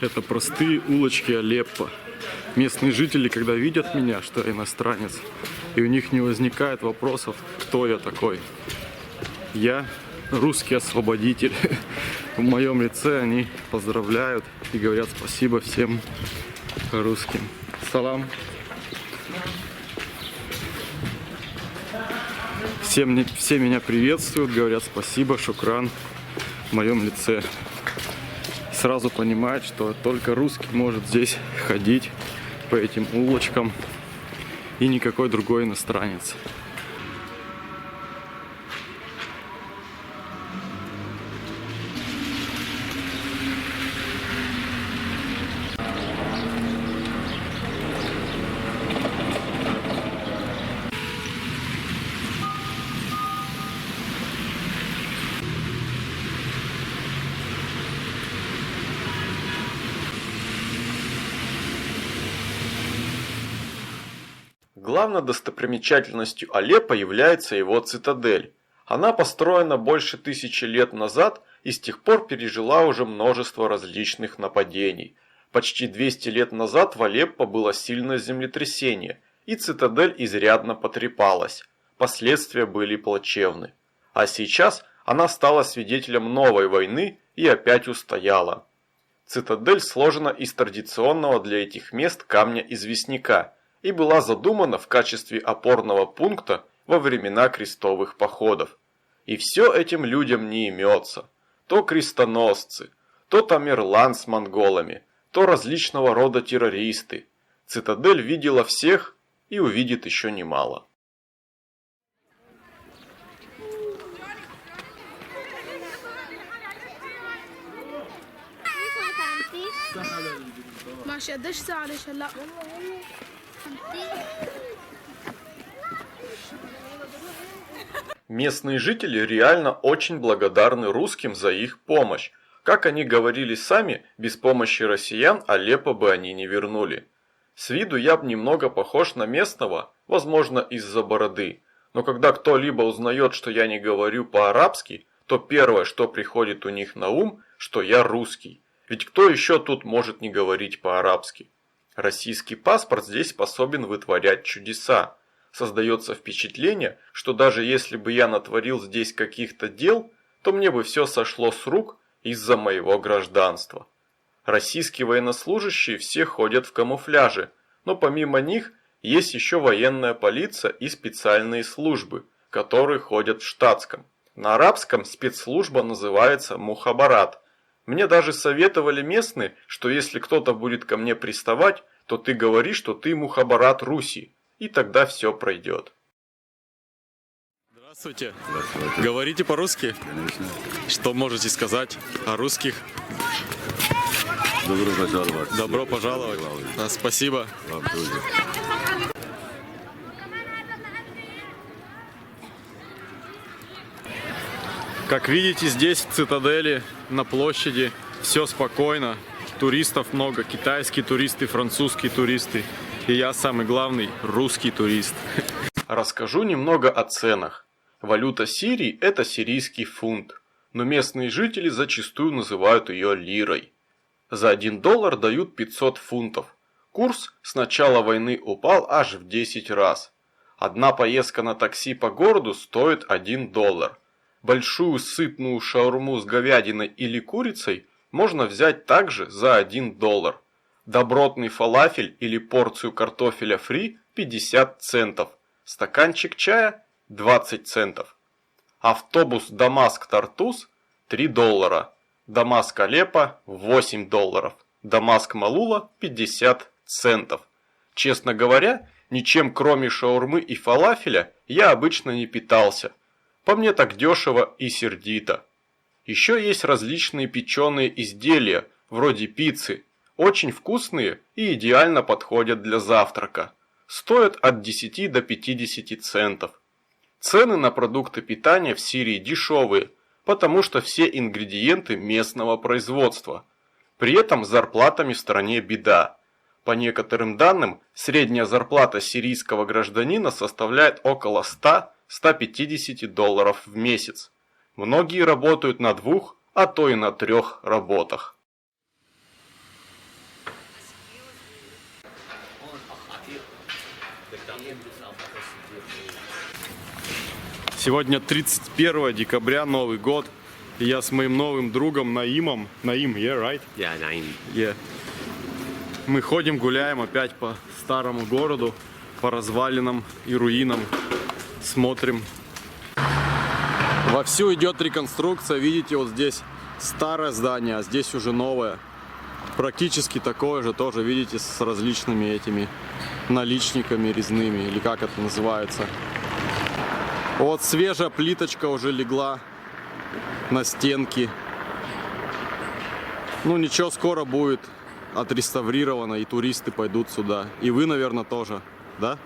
Это простые улочки Алеппо. Местные жители, когда видят меня, что я иностранец, и у них не возникает вопросов, кто я такой. Я русский освободитель. В моем лице они поздравляют и говорят спасибо всем русским. Салам. Все меня приветствуют, говорят спасибо, шукран в моем лице. Сразу понимают, что только русский может здесь ходить по этим улочкам и никакой другой иностранец. Главной достопримечательностью Алеппо является его цитадель. Она построена больше 1000 лет назад и с тех пор пережила уже множество различных нападений. Почти 200 лет назад в Алеппо было сильное землетрясение, и цитадель изрядно потрепалась. Последствия были плачевны. А сейчас она стала свидетелем новой войны и опять устояла. Цитадель сложена из традиционного для этих мест камня известняка и была задумана в качестве опорного пункта во времена крестовых походов. И все этим людям не имется. То крестоносцы, то Тамерлан с монголами, то различного рода террористы. Цитадель видела всех и увидит еще немало. ماشي قديش ساعة ليش هلا؟ Местные жители реально очень благодарны русским за их помощь. Как они говорили сами, без помощи россиян Алеппо бы они не вернули. С виду я немного похож на местного, возможно из-за бороды. Но когда кто-либо узнает, что я не говорю по-арабски, то первое, что приходит у них на ум, что я русский. Ведь кто еще тут может не говорить по-арабски? Российский паспорт здесь способен вытворять чудеса. Создается впечатление, что даже если бы я натворил здесь каких-то дел, то мне бы все сошло с рук из-за моего гражданства. Российские военнослужащие все ходят в камуфляже, но помимо них есть еще военная полиция и специальные службы, которые ходят в штатском. На арабском спецслужба называется мухабарат. Мне даже советовали местные, что если кто-то будет ко мне приставать, то ты говори, что ты мухабарат Руси, и тогда все пройдет. Здравствуйте. Говорите по-русски? Конечно. Что можете сказать о русских? Добро пожаловать. Добро пожаловать. Спасибо. Вам тоже. Как видите, здесь в цитадели, на площади, все спокойно. Туристов много, китайские туристы, французские туристы. И я самый главный русский турист. Расскажу немного о ценах. Валюта Сирии – это сирийский фунт, но местные жители зачастую называют ее лирой. За $1 дают 500 фунтов. Курс с начала войны упал аж в 10 раз. Одна поездка на такси по городу стоит $1. Большую сытную шаурму с говядиной или курицей можно взять также за $1. Добротный фалафель или порцию картофеля фри 50 центов. Стаканчик чая 20 центов. Автобус Дамаск-Тартус $3. Дамаск-Алеппо $8. Дамаск-Малула 50 центов. Честно говоря, ничем кроме шаурмы и фалафеля я обычно не питался. По мне так дешево и сердито. Еще есть различные печеные изделия, вроде пиццы, очень вкусные и идеально подходят для завтрака. Стоят от 10 до 50 центов. Цены на продукты питания в Сирии дешевые, потому что все ингредиенты местного производства. При этом с зарплатами в стране беда. По некоторым данным, средняя зарплата сирийского гражданина составляет около $100–150 в месяц. Многие работают на 2, а то и на 3 работах. Сегодня 31 декабря, Новый год. И я с моим новым другом Наимом. Наим, yeah, right? Yeah, Naim. Yeah. Мы ходим, гуляем опять по старому городу, по развалинам и руинам. Смотрим. Вовсю идет реконструкция. Видите, вот здесь старое здание, а здесь уже новое. Практически такое же тоже, видите, с различными этими наличниками резными, или как это называется. Вот свежая плиточка уже легла на стенки. Ну ничего, скоро будет отреставрировано, и туристы пойдут сюда. И вы, наверное, тоже, да?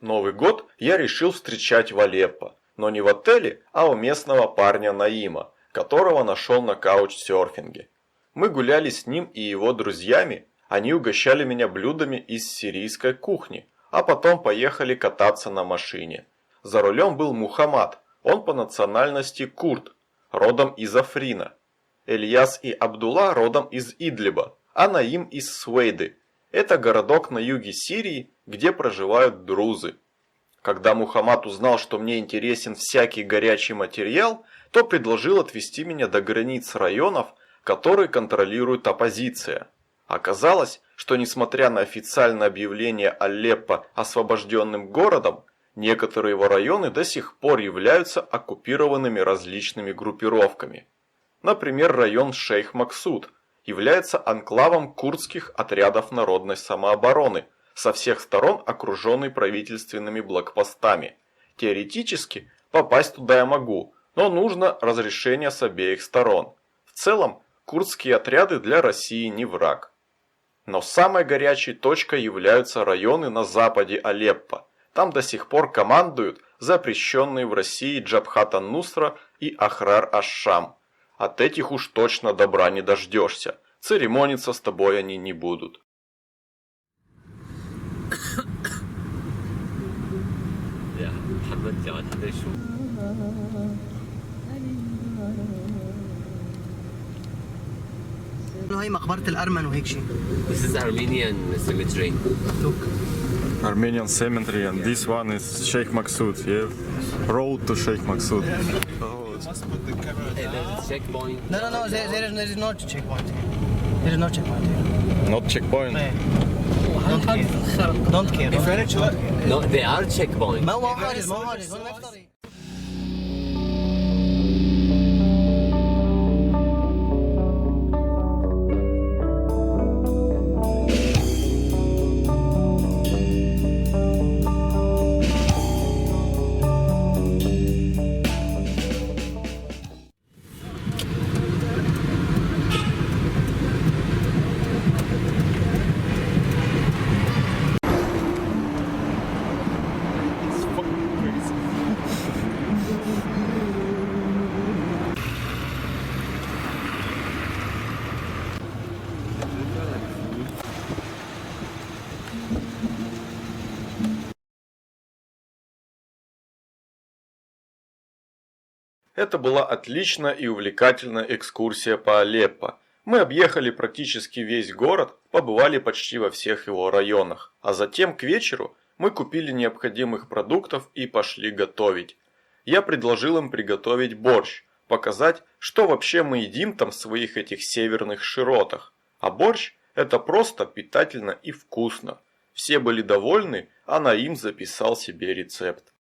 Новый год я решил встречать в Алеппо, но не в отеле, а у местного парня Наима, которого нашел на каучсерфинге. Мы гуляли с ним и его друзьями, они угощали меня блюдами из сирийской кухни, а потом поехали кататься на машине. За рулем был Мухаммад, он по национальности курд, родом из Африна. Ильяс и Абдулла родом из Идлиба, а Наим из Суэйды. Это городок на юге Сирии, где проживают друзы. Когда Мухаммад узнал, что мне интересен всякий горячий материал, то предложил отвезти меня до границ районов, которые контролирует оппозиция. Оказалось, что несмотря на официальное объявление Алеппо освобожденным городом, некоторые его районы до сих пор являются оккупированными различными группировками. Например, район Шейх-Максуд является анклавом курдских отрядов народной самообороны, со всех сторон окруженный правительственными блокпостами. Теоретически попасть туда я могу, но нужно разрешение с обеих сторон. В целом, курдские отряды для России не враг. Но самой горячей точкой являются районы на западе Алеппо. Там до сих пор командуют запрещенные в России Джабхат ан-Нусра и Ахрар аш-Шам. От этих уж точно добра не дождешься. Церемониться с тобой они не будут. هي مقبرة الأرمن وهيك شيء. This is Armenian cemetery. Armenian cemetery, and this one is Sheikh Maksud, yeah? Road to Sheikh Maksud. Checkpoint. No, there is no checkpoint here. There is no checkpoint here. Not checkpoint. Don't care. No, they are checkpoint. ما هو عارف هون نفترض. Это была отличная и увлекательная экскурсия по Алеппо. Мы объехали практически весь город, побывали почти во всех его районах. А затем к вечеру мы купили необходимых продуктов и пошли готовить. Я предложил им приготовить борщ, показать, что вообще мы едим там в своих этих северных широтах. А борщ – это просто питательно и вкусно. Все были довольны, а Наим записал себе рецепт.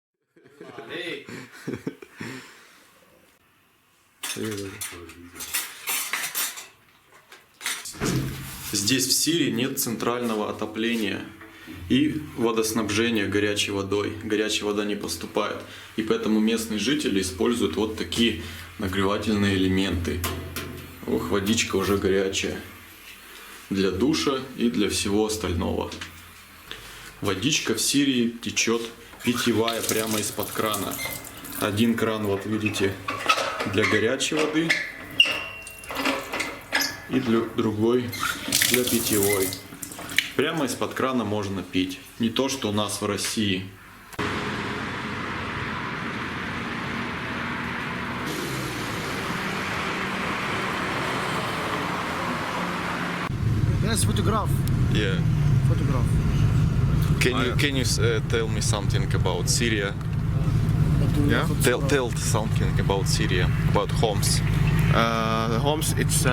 Здесь в Сирии нет центрального отопления. и водоснабжение горячей водой. Горячая вода не поступает. И поэтому местные жители используют вот такие нагревательные элементы. Ох, водичка уже горячая. Для душа и для всего остального. Водичка в Сирии течет питьевая прямо из-под крана. Один кран, вот видите, для горячей воды. И другой для питьевой. Прямо из-под крана можно пить. Не то, что у нас в России. Yes, photograph. Yeah. Photograph. Can you tell me something about Syria? Yeah. Tell something about Syria, about Homs. Homs, it's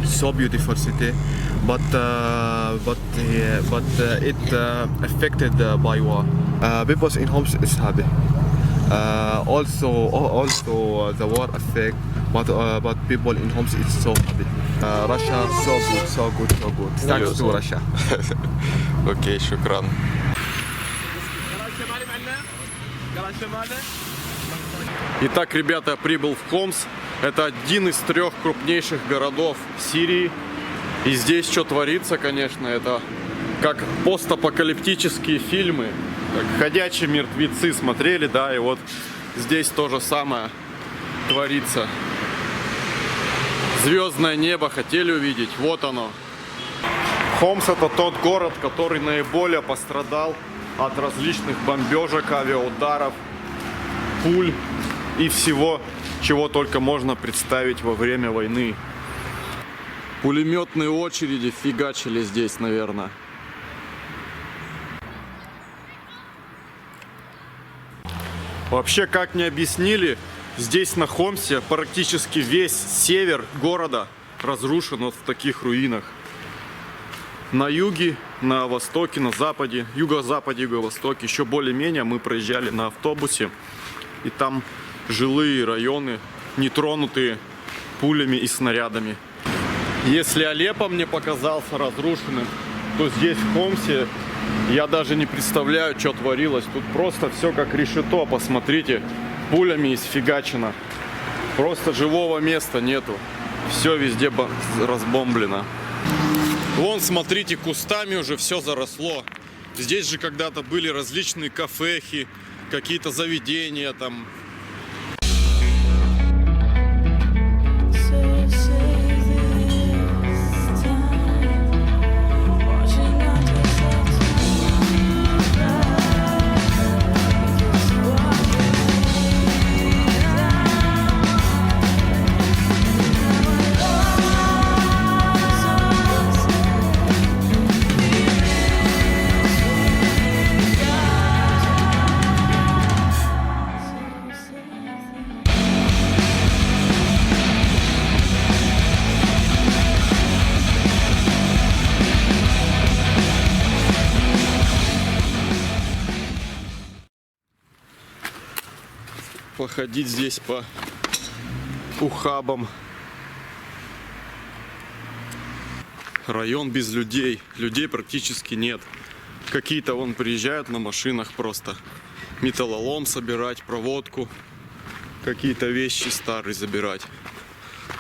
so beautiful city, but it affected by war. People in Homs is happy. Also the war affect, but people in Homs is so happy. Russia so good. Thanks to Russia. Окей, шукран. Итак, ребята, я прибыл в Хомс. Это один из 3 крупнейших городов Сирии. И здесь что творится, конечно, это как постапокалиптические фильмы. Как «Ходячие мертвецы» смотрели, да, и вот здесь то же самое творится. Звездное небо хотели увидеть, вот оно. Хомс — это тот город, который наиболее пострадал от различных бомбежек, авиаударов, пуль и всего, чего только можно представить во время войны. Пулеметные очереди фигачили здесь, наверное. Вообще, как мне объяснили, здесь на Хомсе практически весь север города разрушен вот в таких руинах. На юге, на востоке, на западе, юго-западе, юго-востоке еще более-менее мы проезжали на автобусе. И там жилые районы, нетронутые пулями и снарядами. Если Алеппо мне показался разрушенным, то здесь в Хомсе я даже не представляю, что творилось. Тут просто все как решето, посмотрите, пулями изфигачено. Просто живого места нету. Все везде разбомблено. Вон, смотрите, кустами уже все заросло. Здесь же когда-то были различные кафехи, какие-то заведения там. Походить здесь по ухабам. Район без людей. Людей практически нет. Какие-то вон приезжают на машинах просто металлолом собирать, проводку, какие-то вещи старые забирать.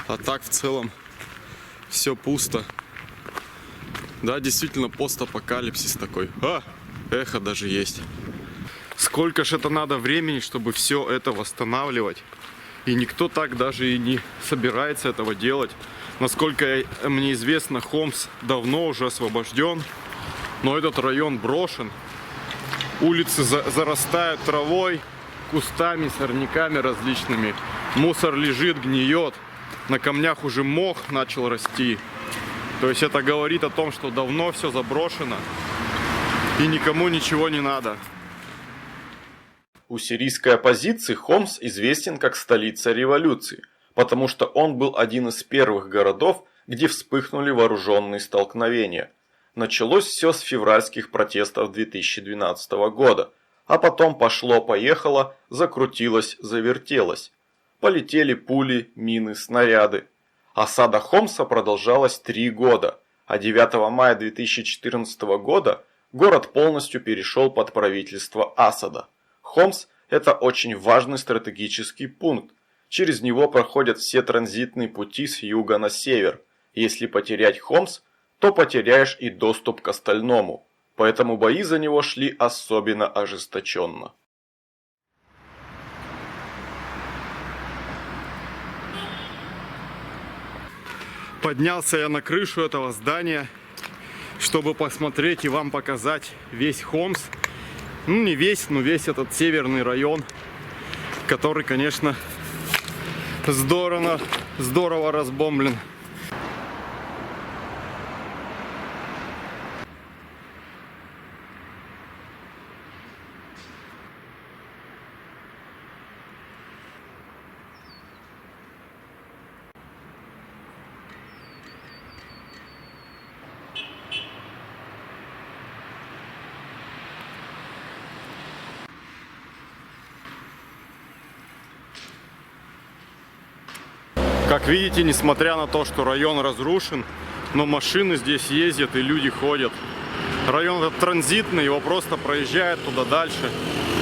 А так в целом все пусто. Да, действительно постапокалипсис такой. Эхо даже есть. Сколько ж это надо времени, чтобы все это восстанавливать. И никто так даже и не собирается этого делать. Насколько мне известно, Хомс давно уже освобожден. Но этот район брошен. Улицы зарастают травой, кустами, сорняками различными. Мусор лежит, гниет. На камнях уже мох начал расти. То есть это говорит о том, что давно все заброшено. И никому ничего не надо. У сирийской оппозиции Хомс известен как столица революции, потому что он был один из первых городов, где вспыхнули вооруженные столкновения. Началось все с февральских протестов 2012 года, а потом пошло-поехало, закрутилось, завертелось. Полетели пули, мины, снаряды. Осада Хомса продолжалась 3 года, а 9 мая 2014 года город полностью перешел под правительство Асада. Хомс – это очень важный стратегический пункт. Через него проходят все транзитные пути с юга на север. Если потерять Хомс, то потеряешь и доступ к остальному. Поэтому бои за него шли особенно ожесточенно. Поднялся я на крышу этого здания, чтобы посмотреть и вам показать весь Хомс. Ну, не весь, но весь этот северный район, который, конечно, здорово разбомблен. Как видите, несмотря на то, что район разрушен, но машины здесь ездят и люди ходят. Район этот транзитный, его просто проезжают туда дальше.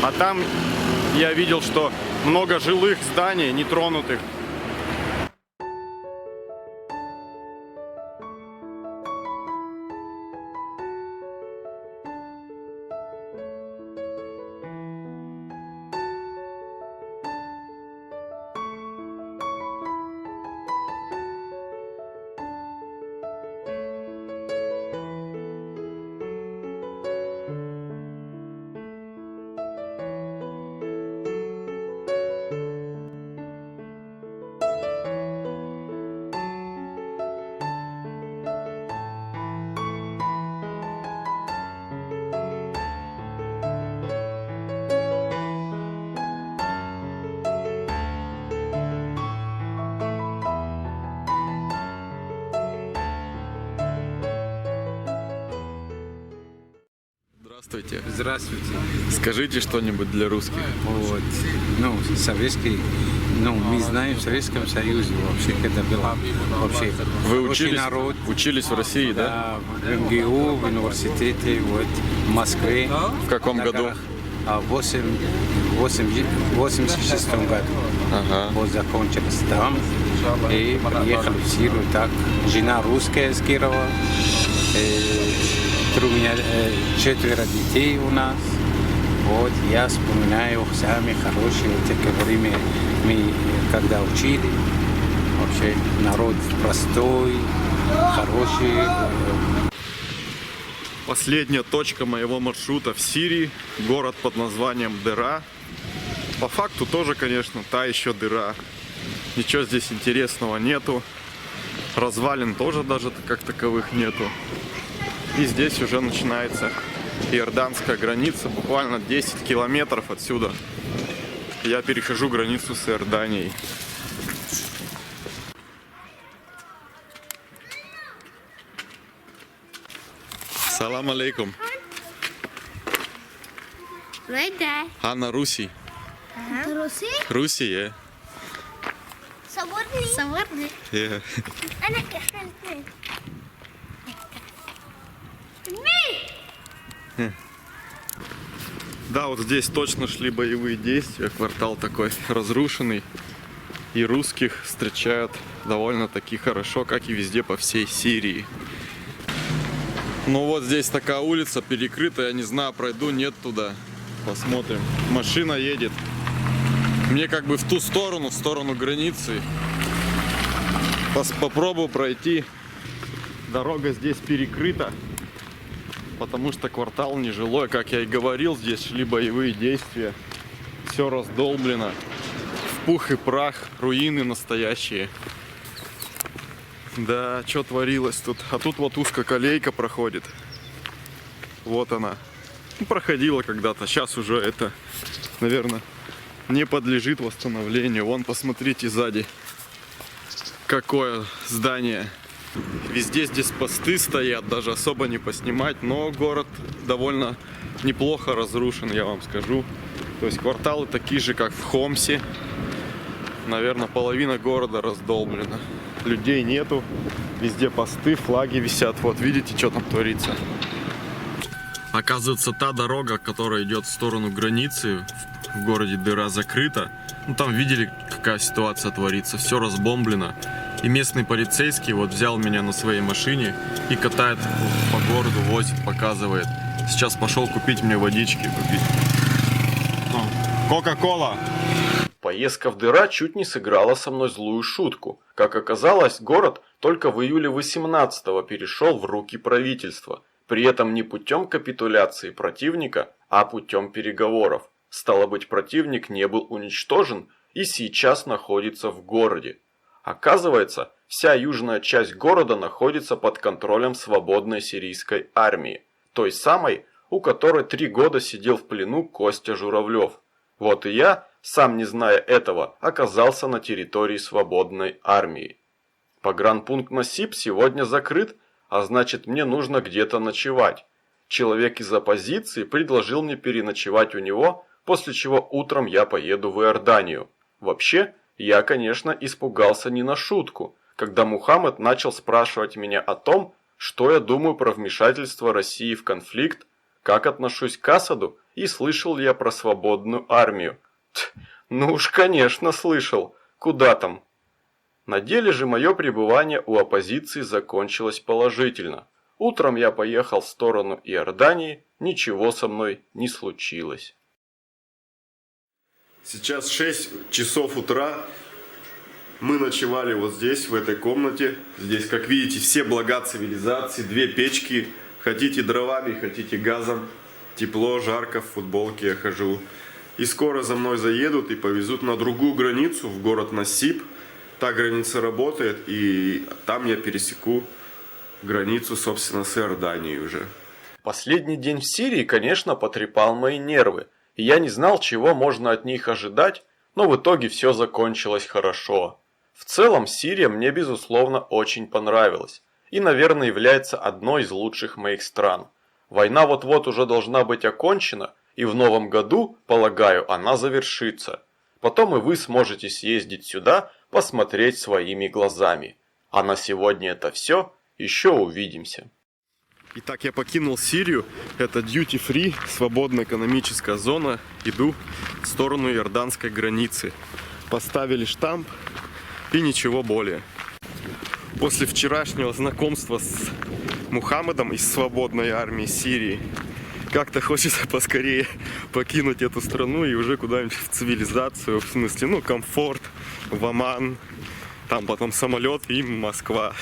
А там я видел, что много жилых зданий, нетронутых. Здравствуйте. Здравствуйте. Скажите что-нибудь для русских. Вот. Ну, советский, мы знаем в Советском Союзе вообще, когда было вообще. Вы учились в России, да? Да, в МГУ, в университете, вот, в Москве. В каком году? В 86 году. Ага. Вот закончилось там. И приехали в Сирию, так. Жена русская с Кирова. У меня 4 детей у нас. Вот, я вспоминаю самые хорошие вот это время, мы когда учили. Вообще народ простой, хороший. Последняя точка моего маршрута в Сирии. Город под названием Дера. По факту тоже, конечно, та еще дыра. Ничего здесь интересного нету. Развалин тоже даже как таковых нету. И здесь уже начинается иорданская граница, буквально 10 километров отсюда. Я перехожу границу с Иорданией. Салам алейкум. Анна Руси. روسي؟ Руси, yeah. صورني Yeah. انا احنا الاثنين Да, вот здесь точно шли боевые действия. Квартал такой разрушенный. И русских встречают довольно-таки хорошо, как и везде по всей Сирии. Ну вот здесь такая улица перекрыта. Я не знаю, пройду, нет туда. Посмотрим. Машина едет. Мне как бы в ту сторону, в сторону границы. Попробую пройти. Дорога здесь перекрыта. Потому что квартал нежилой, как я и говорил, здесь шли боевые действия. Все раздолблено. В пух и прах, руины настоящие. Да, что творилось тут? А тут вот узкоколейка проходит. Вот она. Ну, проходила когда-то, сейчас уже это, наверное, не подлежит восстановлению. Вон, посмотрите сзади, какое здание. Везде здесь посты стоят, даже особо не поснимать, но город довольно неплохо разрушен, я вам скажу. То есть кварталы такие же, как в Хомсе. Наверное, половина города раздолблена. Людей нету, везде посты, флаги висят. Вот видите, что там творится. Оказывается, та дорога, которая идет в сторону границы, в городе дыра закрыта. Ну, там видели, какая ситуация творится, все разбомблено. И местный полицейский вот взял меня на своей машине и катает по городу, возит, показывает. Сейчас пошел купить мне водички, купить. Кока-кола! Поездка в дыра чуть не сыграла со мной злую шутку. Как оказалось, город только в июле 18-го перешел в руки правительства. При этом не путем капитуляции противника, а путем переговоров. Стало быть, противник не был уничтожен и сейчас находится в городе. Оказывается, вся южная часть города находится под контролем свободной сирийской армии. Той самой, у которой 3 года сидел в плену Костя Журавлев. Вот и я, сам не зная этого, оказался на территории свободной армии. Погранпункт Насип сегодня закрыт, а значит, мне нужно где-то ночевать. Человек из оппозиции предложил мне переночевать у него, после чего утром я поеду в Иорданию. Вообще, я, конечно, испугался не на шутку, когда Мухаммед начал спрашивать меня о том, что я думаю про вмешательство России в конфликт, как отношусь к Асаду и слышал ли я про свободную армию. Ну уж, конечно, слышал. Куда там? На деле же мое пребывание у оппозиции закончилось положительно. Утром я поехал в сторону Иордании, ничего со мной не случилось. Сейчас 6 часов утра. Мы ночевали вот здесь, в этой комнате. Здесь, как видите, все блага цивилизации, 2 печки. Хотите дровами, хотите газом. Тепло, жарко, в футболке я хожу. И скоро за мной заедут и повезут на другую границу, в город Насип. Та граница работает, и там я пересеку границу, собственно, с Иорданией уже. Последний день в Сирии, конечно, потрепал мои нервы. И я не знал, чего можно от них ожидать, но в итоге все закончилось хорошо. В целом, Сирия мне, безусловно, очень понравилась. И, наверное, является одной из лучших моих стран. Война вот-вот уже должна быть окончена, и в новом году, полагаю, она завершится. Потом и вы сможете съездить сюда, посмотреть своими глазами. А на сегодня это все. Еще увидимся. Итак, я покинул Сирию. Это duty free, свободная экономическая зона. Иду в сторону иорданской границы. Поставили штамп и ничего более. После вчерашнего знакомства с Мухаммедом из свободной армии Сирии, как-то хочется поскорее покинуть эту страну и уже куда-нибудь в цивилизацию, в смысле, комфорт, в Оман, там потом самолет и Москва.